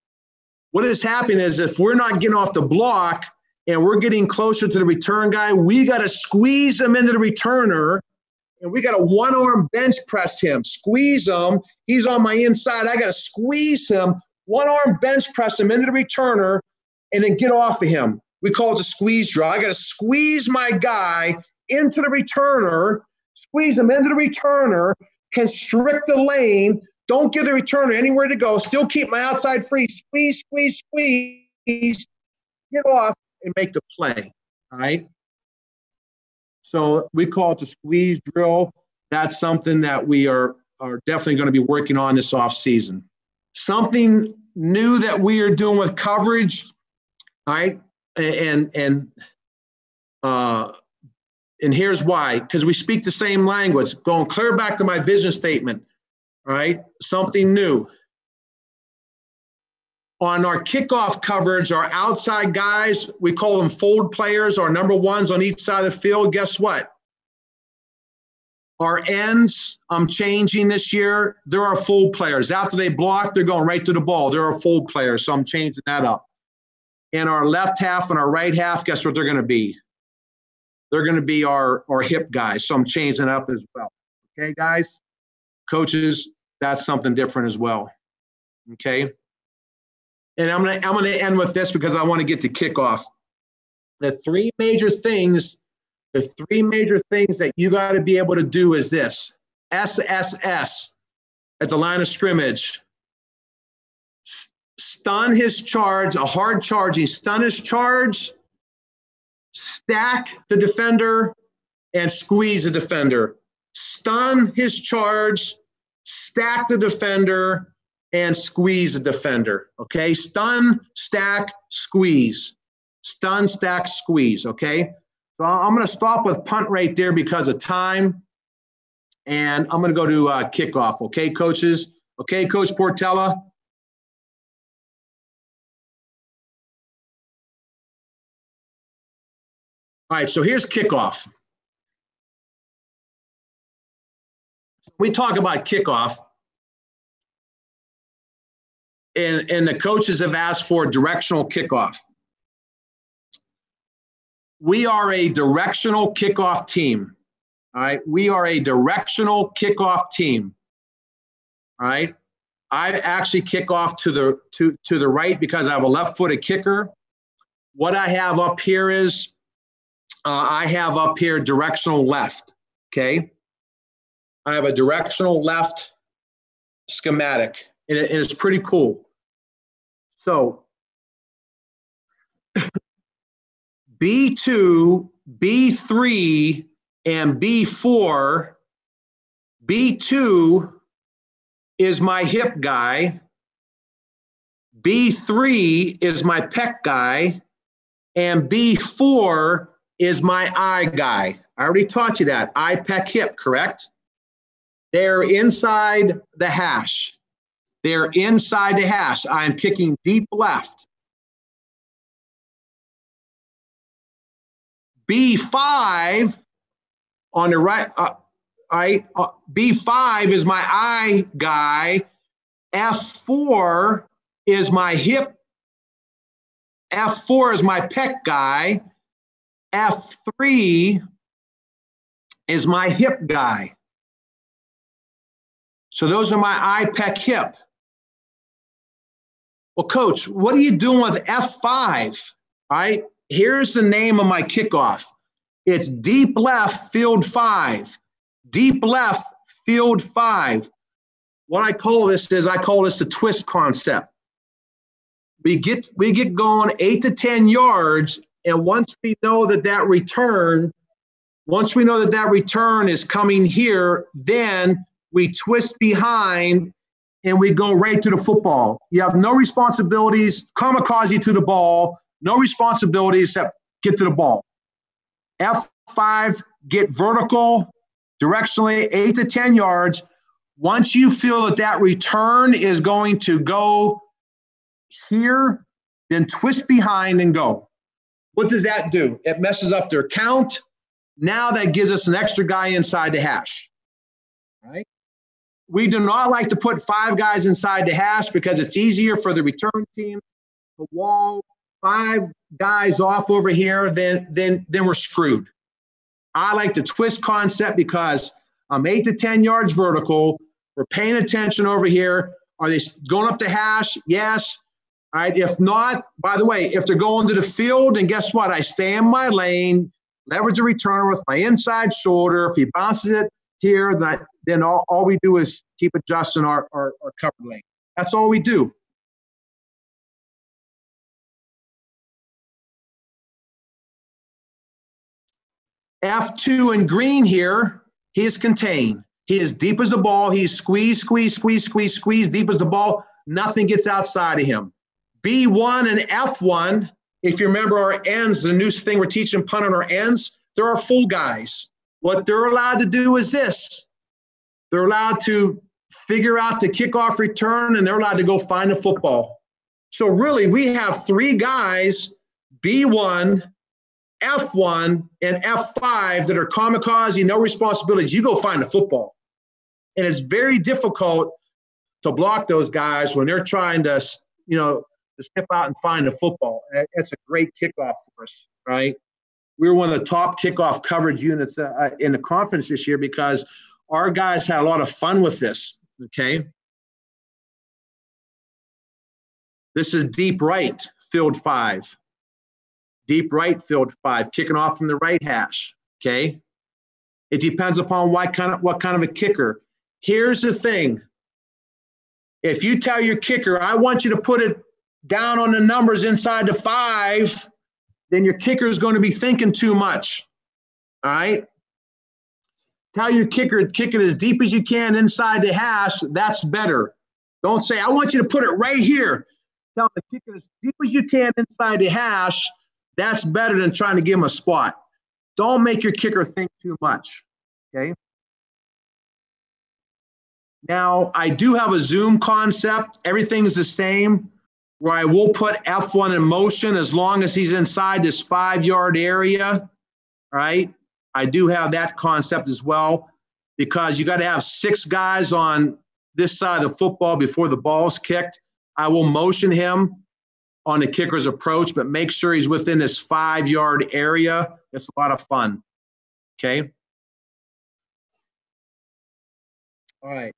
What is happening is if we're not getting off the block and we're getting closer to the return guy, we got to squeeze him into the returner, and we got to one-arm bench press him, squeeze him. He's on my inside. I got to squeeze him, one-arm bench press him into the returner, and then get off of him. We call it the squeeze drill. I got to squeeze my guy into the returner, squeeze him into the returner, constrict the lane, don't give the returner anywhere to go, still keep my outside free, squeeze, squeeze, squeeze, get off and make the play, all right? So we call it the squeeze drill. That's something that we are definitely going to be working on this off season. Something new that we are doing with coverage, all right? And here's why, because we speak the same language. Going clear back to my vision statement, all right? Something new. On our kickoff coverage, our outside guys, we call them fold players, our number ones on each side of the field. Guess what? Our ends, I'm changing this year. There are fold players. After they block, they're going right to the ball. There are fold players, so I'm changing that up. In our left half and our right half, guess what they're going to be? They're going to be our hip guys, so I'm changing it up as well. Okay, guys? Coaches, that's something different as well. Okay? And I'm gonna end with this because I want to get to kickoff. The three major things that you got to be able to do is this. SSS at the line of scrimmage. Stun his charge, a hard charging, stun his charge, stack the defender, and squeeze the defender. Stun his charge, stack the defender, and squeeze the defender, okay? Stun, stack, squeeze. Stun, stack, squeeze, okay? So I'm going to stop with punt right there because of time, and I'm going to go to kickoff, okay, coaches? Okay, Coach Portella? All right, so here's kickoff. We talk about kickoff, and the coaches have asked for directional kickoff. We are a directional kickoff team, all right? We are a directional kickoff team, all right? I actually kick off to the right because I have a left-footed kicker. What I have up here is I have up here directional left, okay? I have a directional left schematic, and it's pretty cool. So B2, B3, and B4, B2 is my hip guy, B3 is my pec guy, and B4 is my eye guy. I already taught you that. Eye, pec, hip, correct? They're inside the hash. They're inside the hash. I'm kicking deep left. B5 on the right, B5 is my eye guy. F4 is my hip. F4 is my pec guy. F3 is my hip guy. So those are my eye, pec, hip. Well, coach, what are you doing with F5? All right, here's the name of my kickoff. It's deep left, field 5. Deep left, field 5. What I call this is I call this a twist concept. we get going 8 to 10 yards, and once we know that return is coming here, then we twist behind and we go right to the football. You have no responsibilities, kamikaze to the ball, no responsibilities except get to the ball. F5, get vertical, directionally, 8 to 10 yards. Once you feel that return is going to go here, then twist behind and go. What does that do? It messes up their count. Now that gives us an extra guy inside the hash, right? We do not like to put 5 guys inside the hash because it's easier for the return team to wall 5 guys off over here, then we're screwed. I like the twist concept because I'm 8 to 10 yards vertical. We're paying attention over here. Are they going up the hash? Yes. All right. If not, by the way, if they're going to the field, then guess what? I stay in my lane, leverage the returner with my inside shoulder. If he bounces it here, then all we do is keep adjusting our cover lane. That's all we do. F2 in green here, he is contained. He is deep as the ball. He's squeeze, deep as the ball. Nothing gets outside of him. B1 and F1, if you remember our ends, the new thing we're teaching punt on our ends, there are full guys. What they're allowed to do is this. They're allowed to figure out the kickoff return, and they're allowed to go find the football. So really, we have 3 guys, B1, F1, and F5 that are kamikaze, no responsibilities. You go find the football. And it's very difficult to block those guys when they're trying to, to step out and find the football. It's a great kickoff for us, right? We were one of the top kickoff coverage units in the conference this year because our guys had a lot of fun with this, okay? This is deep right, field 5. Deep right, field 5, kicking off from the right hash, okay? It depends upon what kind of a kicker. Here's the thing. If you tell your kicker, I want you to put it down on the numbers inside the 5, then your kicker is going to be thinking too much, all right? Tell your kicker, kick it as deep as you can inside the hash. That's better. Don't say, I want you to put it right here. Tell the kicker as deep as you can inside the hash. That's better than trying to give him a spot. Don't make your kicker think too much, okay? Now, I do have a zoom concept. Everything's the same, where I will put F1 in motion as long as he's inside this 5-yard area, right? I do have that concept as well because you got to have 6 guys on this side of the football before the ball's kicked. I will motion him on the kicker's approach, but make sure he's within this 5-yard area. It's a lot of fun, okay? All right.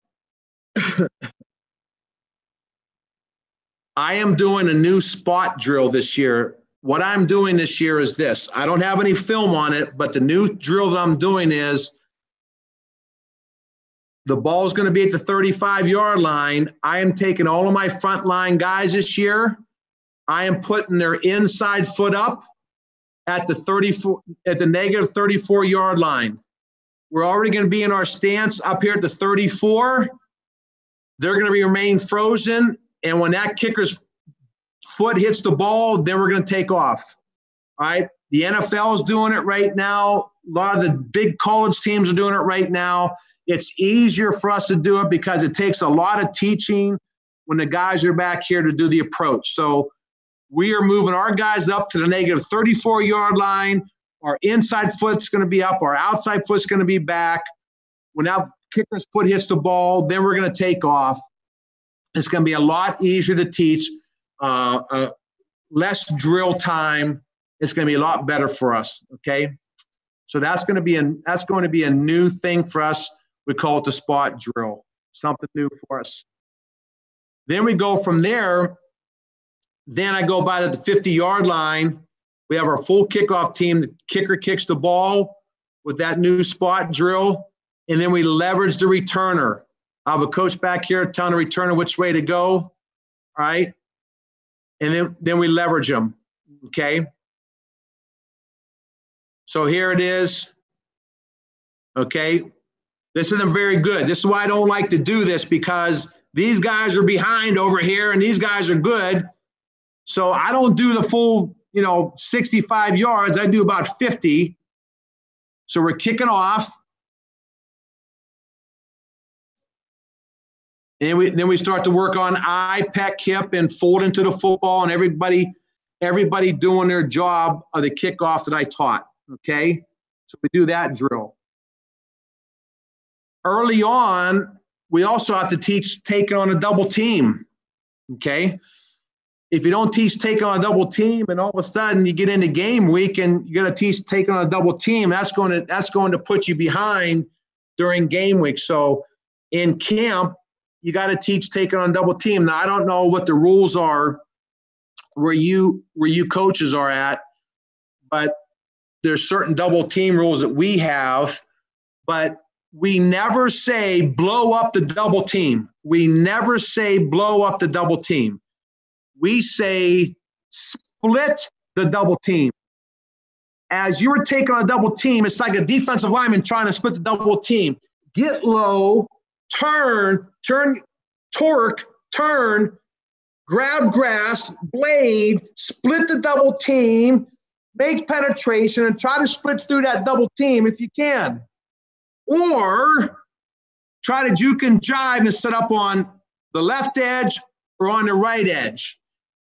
I am doing a new spot drill this year. What I'm doing this year is this. I don't have any film on it, but the new drill that I'm doing is the ball is going to be at the 35-yard line. I am taking all of my front line guys this year. I am putting their inside foot up at the negative 34-yard line. We're already going to be in our stance up here at the 34. They're going to remain frozen, and when that kicker's foot hits the ball, then we're going to take off. All right? The NFL is doing it right now. A lot of the big college teams are doing it right now. It's easier for us to do it because it takes a lot of teaching when the guys are back here to do the approach. So we are moving our guys up to the negative 34-yard line. Our inside foot's going to be up. Our outside foot's going to be back. When that kicker's foot hits the ball, then we're going to take off. It's going to be a lot easier to teach, less drill time. It's going to be a lot better for us, okay? So that's going to be a new thing for us. We call it the spot drill, something new for us. Then we go from there. Then I go by the 50-yard line. We have our full kickoff team. The kicker kicks the ball with that new spot drill, and then we leverage the returner. I have a coach back here telling the returner which way to go, all right? and then we leverage them, okay? So here it is, okay? This isn't very good. This is why I don't like to do this, because these guys are behind over here and these guys are good. So I don't do the full, 65 yards. I do about 50. So we're kicking off. And then we start to work on eye, pec, hip, and fold into the football, and everybody doing their job of the kickoff that I taught, okay? So we do that drill. Early on, we also have to teach taking on a double team, okay? If you don't teach taking on a double team and all of a sudden you get into game week and you got to teach taking on a double team, that's going to put you behind during game week. So in camp, you got to teach taking on double team. Now, I don't know what the rules are where you coaches are at, but there's certain double team rules that we have, but we never say blow up the double team. We never say blow up the double team. We say split the double team. As you're taking on a double team, it's like a defensive lineman trying to split the double team. Get low, turn, torque, turn, grab grass, blade, split the double team, make penetration, and try to split through that double team if you can. Or try to juke and jive and set up on the left edge or on the right edge,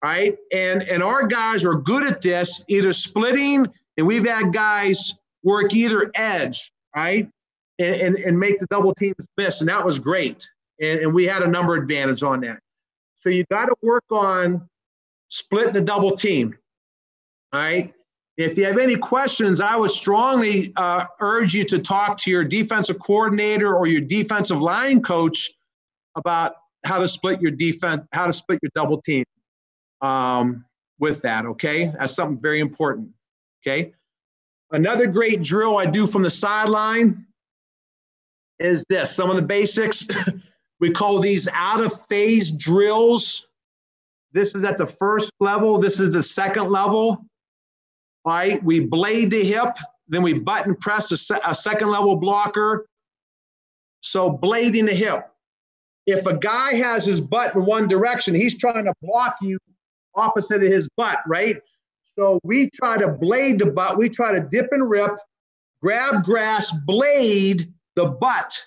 right? And our guys are good at this, either splitting, and we've had guys work either edge, right? And make the double teams miss, and that was great. And we had a number advantage on that. So you got to work on splitting the double team, all right? If you have any questions, I would strongly urge you to talk to your defensive coordinator or your defensive line coach about how to split your defense, how to split your double team with that, okay? That's something very important, okay? Another great drill I do from the sideline is this. Some of the basics, we call these out-of-phase drills. This is at the first level. This is the second level. All right, we blade the hip, then we button press a second level blocker. So blading the hip. If a guy has his butt in one direction, he's trying to block you opposite of his butt, right? So we try to blade the butt. We try to dip and rip, grab grass, blade the butt.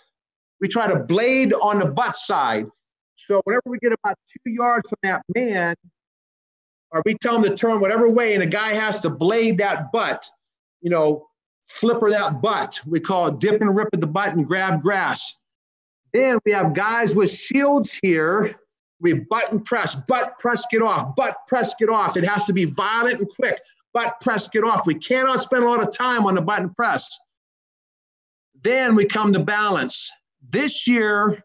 We try to blade on the butt side. So whenever we get about 2 yards from that man, or we tell him to turn whatever way, and a guy has to blade that butt, flipper that butt. We call it dip and rip at the butt and grab grass. Then we have guys with shields here. We butt press, get off, butt press, get off. It has to be violent and quick. Butt press, get off. We cannot spend a lot of time on the button press. Then we come to balance. This year,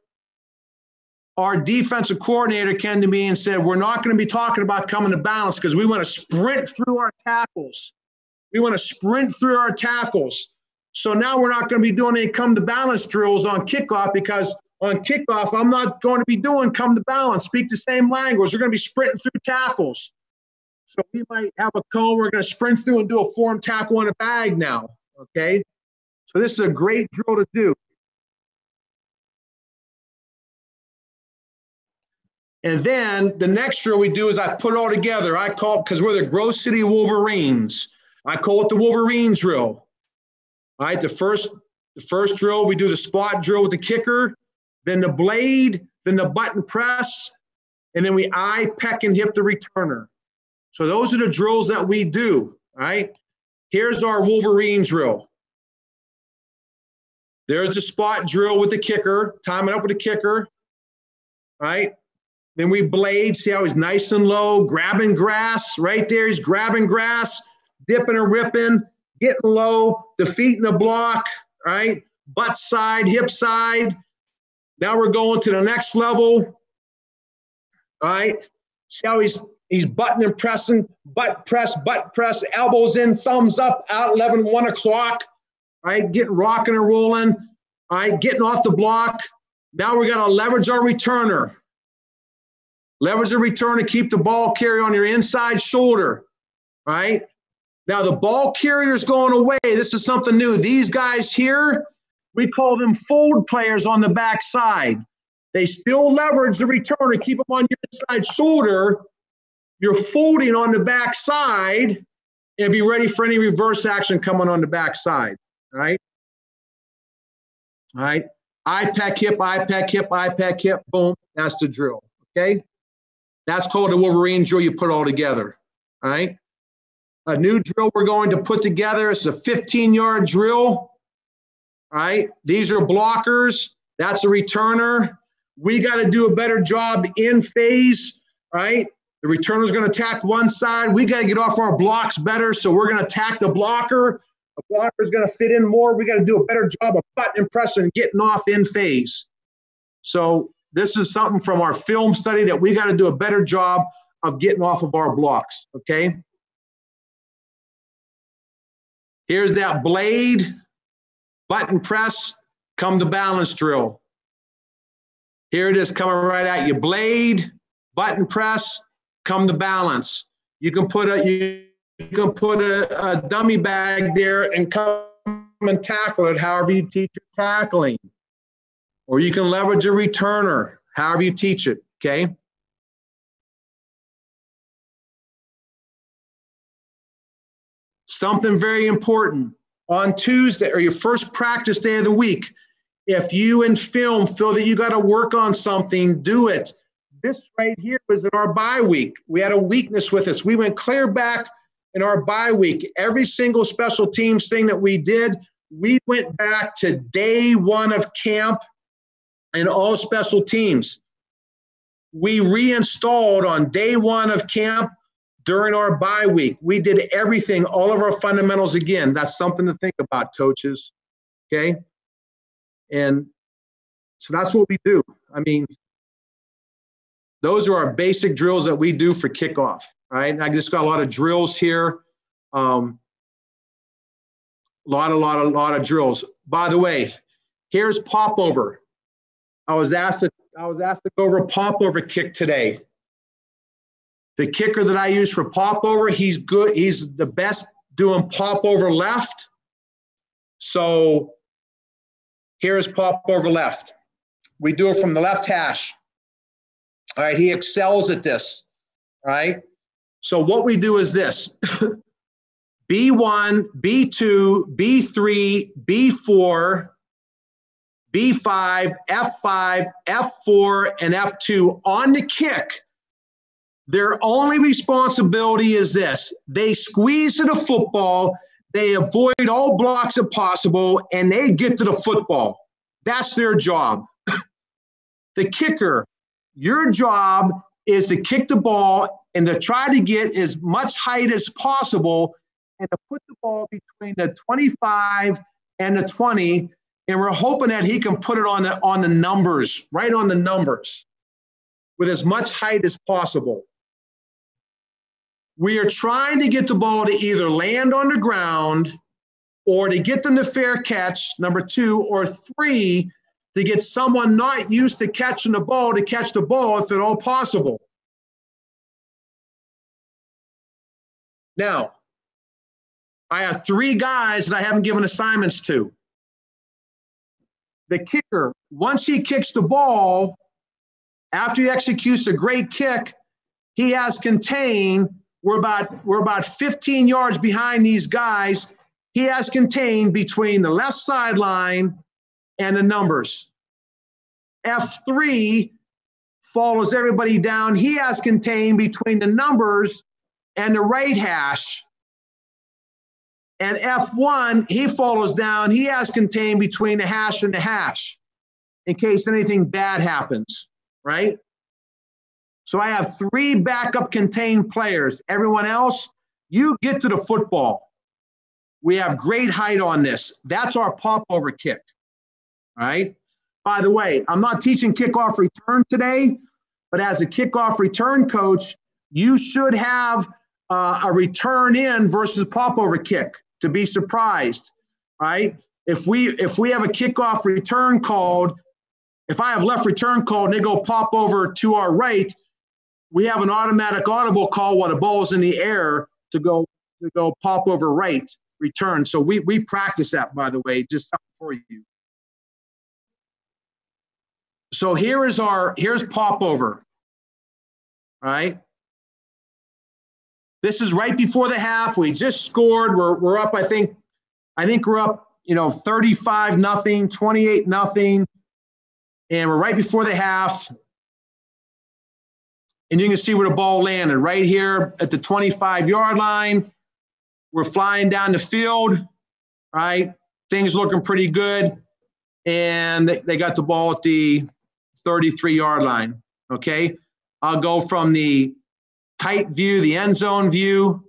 our defensive coordinator came to me and said, we're not going to be talking about coming to balance because we want to sprint through our tackles. We want to sprint through our tackles. So now we're not going to be doing any come to balance drills on kickoff, because on kickoff, I'm not going to be doing come to balance, speak the same language. We're going to be sprinting through tackles. So we might have a cone. We're going to sprint through and do a form tackle in a bag now, okay? So this is a great drill to do. And then the next drill we do is I put it all together. I call it, because we're the Grove City Wolverines, I call it the Wolverine drill. All right, the first drill, we do the spot drill with the kicker, then the blade, then the button press, and then we eye, peck, and hip the returner. So those are the drills that we do, all right? Here's our Wolverine drill. There's the spot drill with the kicker, time it up with the kicker, all right? Then we blade, see how he's nice and low, grabbing grass, right there, he's grabbing grass, dipping and ripping, getting low, defeating the block, right? Butt side, hip side. Now we're going to the next level, all right? See how he's button and pressing, butt press, elbows in, thumbs up, out 11, 1 o'clock, all right? Getting rocking and rolling, all right? Getting off the block. Now we're going to leverage our returner. Leverage the return to keep the ball carrier on your inside shoulder, right? Now the ball carrier is going away. This is something new. These guys here, we call them fold players on the backside. They still leverage the return to keep them on your inside shoulder. You're folding on the backside and be ready for any reverse action coming on the backside, right? All right. I-pack hip, I-pack hip, I-pack hip, boom. That's the drill, okay? That's called the Wolverine drill. You put all together, all right? A new drill we're going to put together is a 15-yard drill, all right? These are blockers. That's a returner. We got to do a better job in phase, right? The returner is going to attack one side. We got to get off our blocks better, so we're going to attack the blocker. The blocker is going to fit in more. We got to do a better job of button pressing and getting off in phase. So this is something from our film study that we got to do a better job of getting off of our blocks, okay? Here's that blade, button press, come to balance drill. Here it is coming right at you. Blade, button press, come to balance. You can put a dummy bag there and come and tackle it however you teach your tackling. Or you can leverage a returner, however you teach it, okay? Something very important. On Tuesday, or your first practice day of the week, if you in film feel that you got to work on something, do it. This right here was in our bye week. We had a weakness with us. We went clear back in our bye week. Every single special teams thing that we did, we went back to day one of camp and all special teams. We reinstalled on day one of camp during our bye week. We did everything, all of our fundamentals again. That's something to think about, coaches, okay? And so that's what we do. I mean, those are our basic drills that we do for kickoff, right? I just got a lot of drills here. Lot of drills. By the way, here's popover. I was asked to go over a popover kick today. The kicker that I use for popover, he's good. He's the best doing popover left. So here's popover left. We do it from the left hash. All right, he excels at this. All right. So what we do is this. B1, B2, B3, B4, B5, F5, F4, and F2 on the kick. Their only responsibility is this. They squeeze to the football, they avoid all blocks if possible, and they get to the football. That's their job. The kicker, your job is to kick the ball and to try to get as much height as possible and to put the ball between the 25 and the 20, and we're hoping that he can put it on the numbers, right on the numbers, with as much height as possible. We are trying to get the ball to either land on the ground or to get them to fair catch, number 2, or 3, to get someone not used to catching the ball to catch the ball if at all possible. Now, I have 3 guys that I haven't given assignments to. The kicker, once he kicks the ball, after he executes a great kick, he has contained. We're about 15 yards behind these guys. He has contained between the left sideline and the numbers. F3 follows everybody down. He has contained between the numbers and the right hash. And F1, he follows down. He has contained between the hash and the hash in case anything bad happens, right? So I have 3 backup contained players. Everyone else, you get to the football. We have great height on this. That's our popover kick, all right? By the way, I'm not teaching kickoff return today, but as a kickoff return coach, you should have a return in versus popover kick to be surprised, right? If we have a kickoff return called, if I have left return called and they go pop over to our right, we have an automatic audible call while the ball's in the air to go pop over right, return. So we practice that, by the way, just for you. So here's pop over. All right. This is right before the half. We just scored. We're up, I think we're up, 35-0, 28-0. And we're right before the half. And you can see where the ball landed, right here at the 25-yard line. We're flying down the field, right? Things looking pretty good. And they got the ball at the 33-yard line, okay? I'll go from the tight view, the end zone view,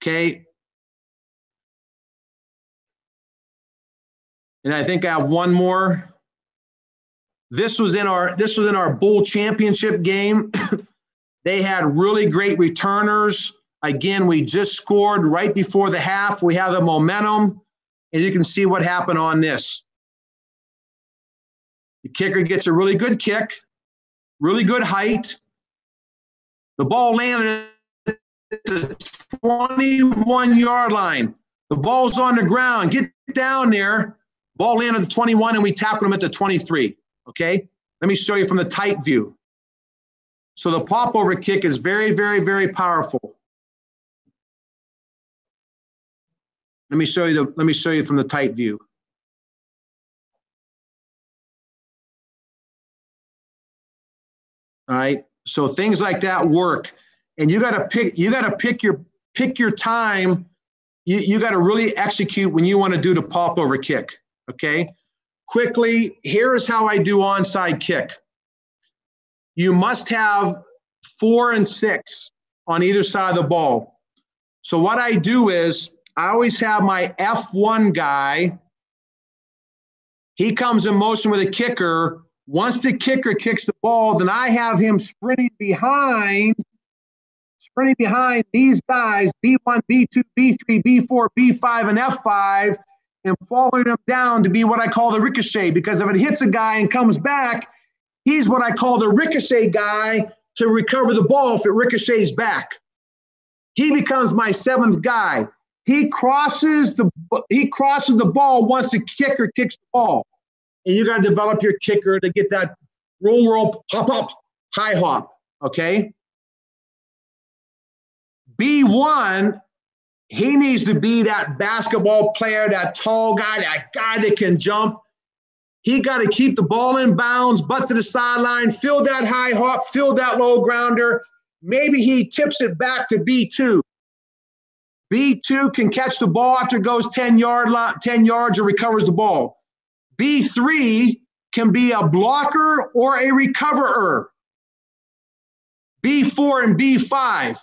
okay? And I think I have one more. This was in our bowl championship game. They had really great returners. Again, we just scored right before the half. We have the momentum, and you can see what happened on this. The kicker gets a really good kick, really good height. The ball landed at the 21-yard line. The ball's on the ground. Get down there. Ball landed at the 21, and we tackled him at the 23. Okay? Let me show you from the tight view. So the pop-over kick is very, very, very powerful. Let me show you from the tight view. All right? So things like that work. And you got to pick your time. You got to really execute when you want to do the pop-over kick. Okay? Quickly, here's how I do onside kick. You must have 4 and 6 on either side of the ball. So what I do is I always have my F1 guy. He comes in motion with a kicker. Once the kicker kicks the ball, then I have him sprinting behind these guys, B1, B2, B3, B4, B5, and F5, and following them down to be what I call the ricochet, because if it hits a guy and comes back, he's what I call the ricochet guy to recover the ball if it ricochets back. He becomes my 7th guy. He crosses the ball once the kicker kicks the ball. And you got to develop your kicker to get that roll, hop, high hop, okay? B1, he needs to be that basketball player, that tall guy, that guy that can jump. He got to keep the ball in bounds, butt to the sideline, fill that high hop, fill that low grounder. Maybe he tips it back to B2. B2 can catch the ball after it goes 10 yards or recovers the ball. B3 can be a blocker or a recoverer. B4 and B5,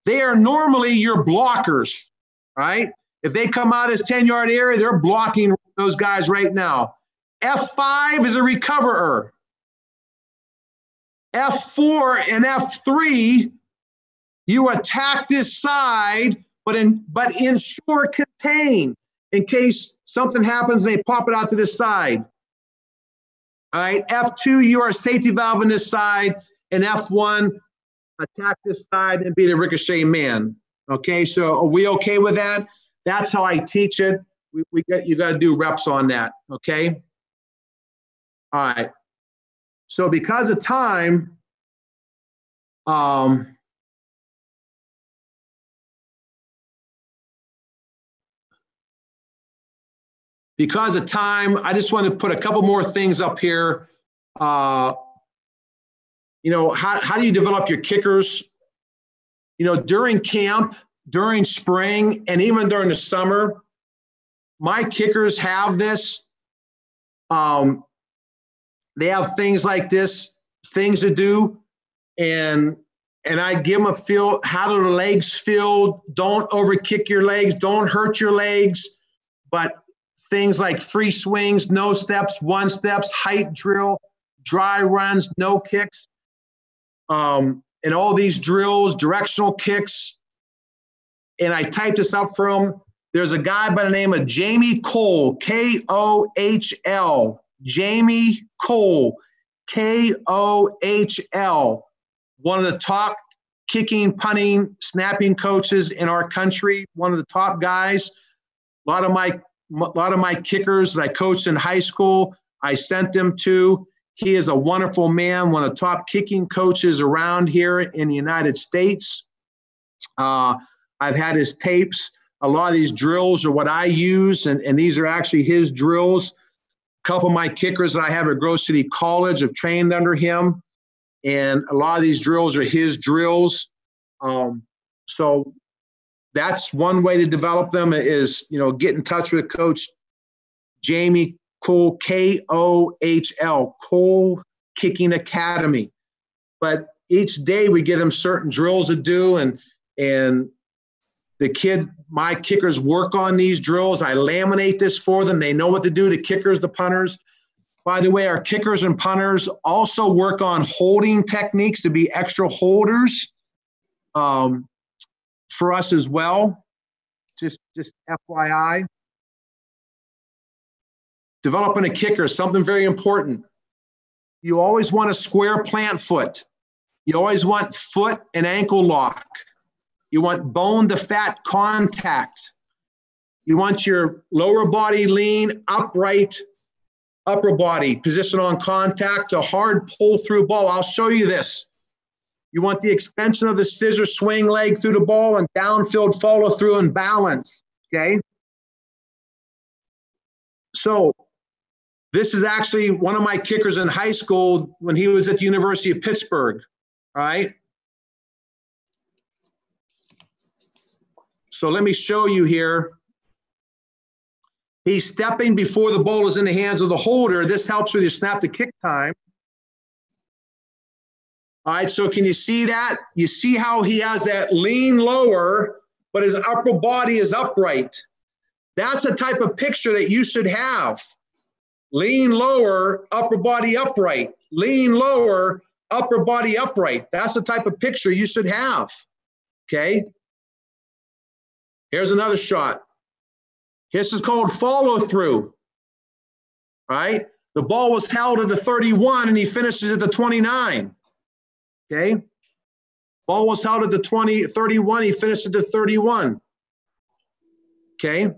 they are normally your blockers, right? If they come out of this 10-yard area, they're blocking those guys right now. F5 is a recoverer. F4 and F3, you attack this side, but ensure contain in case something happens and they pop it out to this side. All right, F2, you are a safety valve on this side, and F1, attack this side and be the ricochet man. Okay, so are we okay with that? That's how I teach it. You got to do reps on that, okay? All right. So because of time, I just want to put a couple more things up here. How do you develop your kickers? During camp, during spring, and even during the summer, my kickers have this. They have things like this, things to do, and I give them a feel. How do the legs feel? Don't overkick your legs. Don't hurt your legs. But things like free swings, no steps, 1 steps, height drill, dry runs, no kicks, and all these drills, directional kicks. And I typed this up for them. There's a guy by the name of Jamie Cole, Kohl, Jamie Cole. Kohl, one of the top kicking, punting, snapping coaches in our country, one of the top guys. A lot of my kickers that I coached in high school, I sent them to. He is a wonderful man, one of the top kicking coaches around here in the United States. I've had his tapes. A lot of these drills are what I use, and these are actually his drills. A couple of my kickers that I have at Grove City College have trained under him, and a lot of these drills are his drills. So that's one way to develop them is, get in touch with Coach Jamie Kohl, Kohl, Kohl Kicking Academy. But each day we give them certain drills to do, and my kickers work on these drills. I laminate this for them. They know what to do, the kickers, the punters. By the way, our kickers and punters also work on holding techniques to be extra holders for us as well. Just FYI. Developing a kicker is something very important. You always want a square plant foot. You always want foot and ankle lock. You want bone to fat contact. You want your lower body lean, upright, upper body position on contact, a hard pull through ball. I'll show you this. You want the extension of the scissor swing leg through the ball and downfield follow through and balance, okay? So this is actually one of my kickers in high school when he was at the University of Pittsburgh, all right? So let me show you here. He's stepping before the ball is in the hands of the holder. This helps with your snap to kick time. All right, so can you see that? You see how he has that lean lower, but his upper body is upright. That's the type of picture that you should have. Lean lower, upper body upright. Lean lower, upper body upright. That's the type of picture you should have, okay? Here's another shot. This is called follow through, right? The ball was held at the 31 and he finishes at the 29, okay? Ball was held at the 31, he finished at the 31, okay?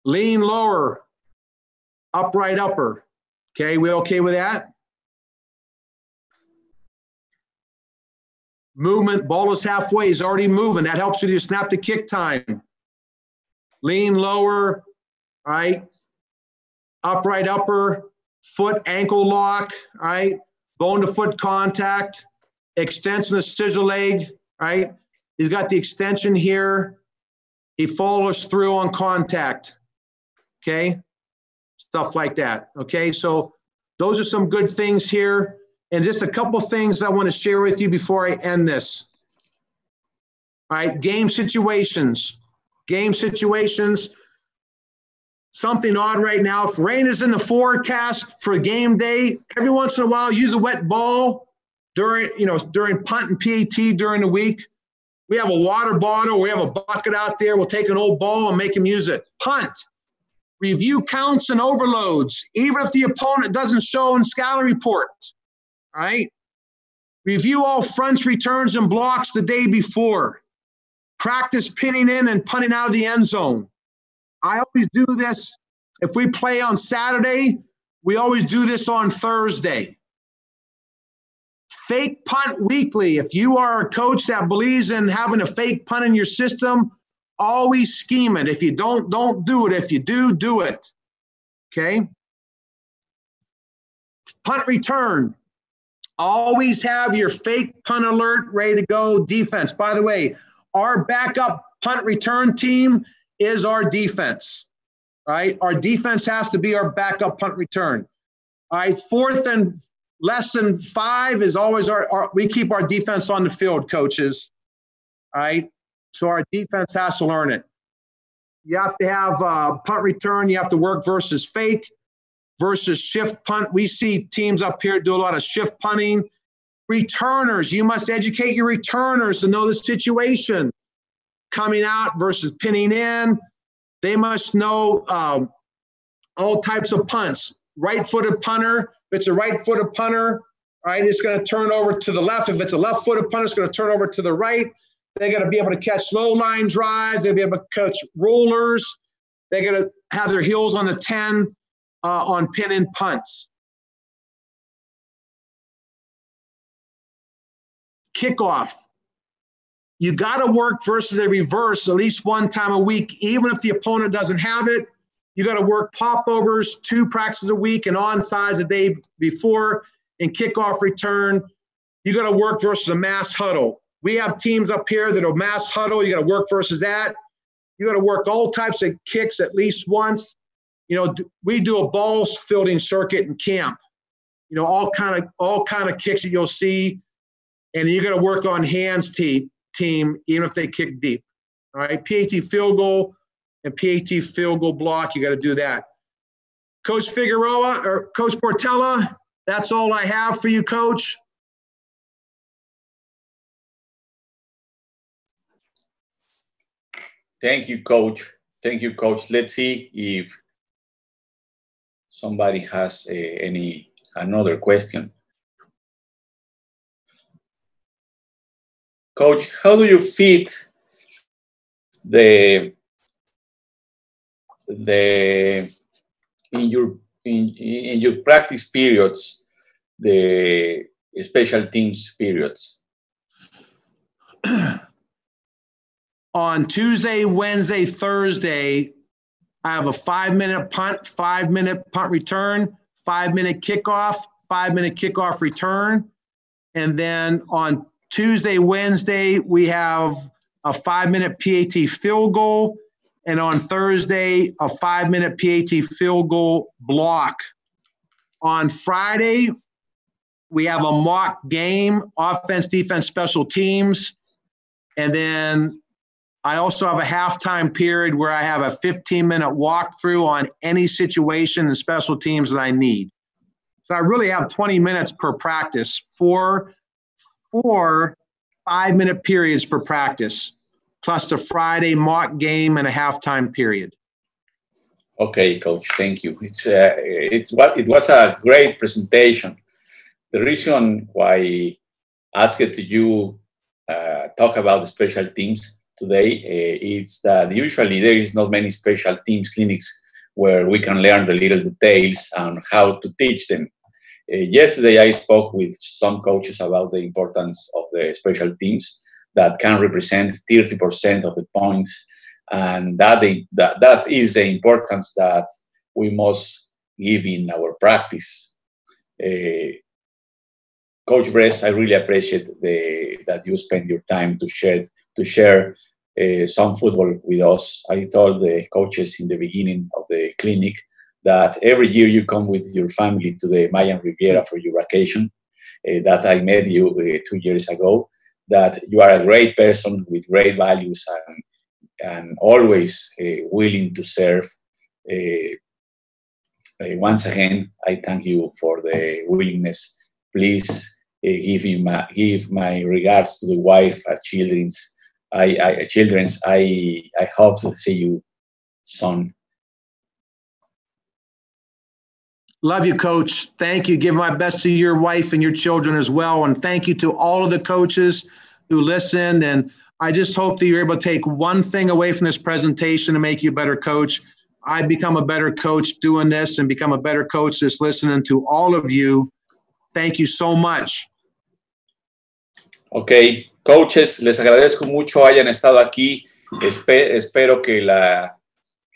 Lean lower, upright upper, okay? We okay with that? Movement, ball is halfway, he's already moving. That helps with your snap to kick time. Lean lower, right? Upright upper, foot ankle lock, right? Bone to foot contact, extension of scissor leg, right? He's got the extension here. He follows through on contact, okay? Stuff like that, okay? So those are some good things here. And just a couple things I want to share with you before I end this. All right, game situations. Game situations. Something odd right now. If rain is in the forecast for game day, every once in a while use a wet ball during punt and PAT during the week. We have a water bottle, we have a bucket out there. We'll take an old ball and make them use it. Punt. Review counts and overloads, even if the opponent doesn't show in scouting reports. All right. Review all fronts, returns, and blocks the day before. Practice pinning in and punting out of the end zone. I always do this. If we play on Saturday, we always do this on Thursday. Fake punt weekly. If you are a coach that believes in having a fake punt in your system, always scheme it. If you don't do it. If you do, do it. Okay? Punt return. Always have your fake punt alert ready to go. Defense. By the way, our backup punt return team is our defense. All right. Our defense has to be our backup punt return. All right. Fourth and less than 5 is always we keep our defense on the field, coaches. All right. So our defense has to learn it. You have to have punt return. You have to work versus fake. Versus shift punt. We see teams up here do a lot of shift punting. Returners, you must educate your returners to know the situation. Coming out versus pinning in. They must know all types of punts. Right-footed punter, if it's a right-footed punter, all right, it's going to turn over to the left. If it's a left-footed punter, it's going to turn over to the right. They're going to be able to catch low line drives. They'll be able to catch rollers. They're going to have their heels on the 10 on pin and punts. Kickoff. You got to work versus a reverse at least one time a week, even if the opponent doesn't have it. You got to work popovers 2 practices a week and onsides a day before, and kickoff return. You got to work versus a mass huddle. We have teams up here that are mass huddle. You got to work versus that. You got to work all types of kicks at least once. You know, we do a ball fielding circuit in camp. You know, all kind of kicks that you'll see, and you got to work on hands team, even if they kick deep. All right, PAT field goal and PAT field goal block. You got to do that. Coach Figueroa or Coach Portella, that's all I have for you, Coach. Thank you, Coach. Thank you, Coach. Let's see if somebody has another question. Coach, how do you fit in your practice periods, the special teams periods? On Tuesday, Wednesday, Thursday, I have a 5-minute punt, 5-minute punt return, 5-minute kickoff, 5-minute kickoff return. And then on Tuesday, Wednesday, we have a 5-minute PAT field goal. And on Thursday, a 5-minute PAT field goal block. On Friday, we have a mock game, offense, defense, special teams. And then I also have a halftime period where I have a 15-minute walkthrough on any situation and special teams that I need. So I really have 20 minutes per practice, four 5-minute periods per practice, plus the Friday mock game and a halftime period. Okay, Coach, thank you. It was a great presentation. The reason why I asked you talk about the special teams today is that usually there is not many special teams clinics where we can learn the little details on how to teach them. Yesterday, I spoke with some coaches about the importance of the special teams that can represent 30% of the points, and that is the importance that we must give in our practice. Coach Brest, I really appreciate that you spend your time to share some football with us. I told the coaches in the beginning of the clinic that every year you come with your family to the Mayan Riviera for your vacation, that I met you 2 years ago, that you are a great person with great values and always willing to serve. Once again, I thank you for the willingness. Please give my regards to the wife and children. I hope to see you soon. Love you, Coach. Thank you. Give my best to your wife and your children as well. And thank you to all of the coaches who listened. And I just hope that you're able to take one thing away from this presentation to make you a better coach. I become a better coach doing this and become a better coach just listening to all of you. Thank you so much. Ok, coaches, les agradezco mucho hayan estado aquí. Espero que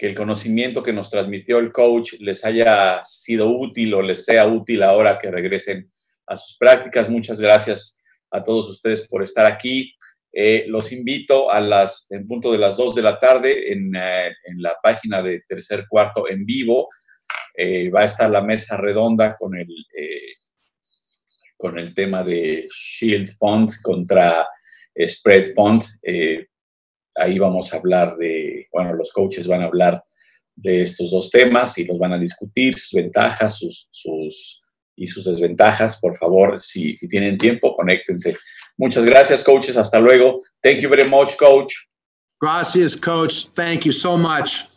el conocimiento que nos transmitió el coach les haya sido útil o les sea útil ahora que regresen a sus prácticas. Muchas gracias a todos ustedes por estar aquí. Los invito en punto de las 2 de la tarde en la página de Tercer Cuarto en vivo. Va a estar la mesa redonda con el tema de Shield Punt contra Spread Punt. Ahí vamos a hablar los coaches van a hablar de estos dos temas y los van a discutir, sus ventajas, sus desventajas. Por favor, si tienen tiempo, conéctense. Muchas gracias, coaches. Hasta luego. Thank you very much, coach. Gracias, Coach. Thank you so much.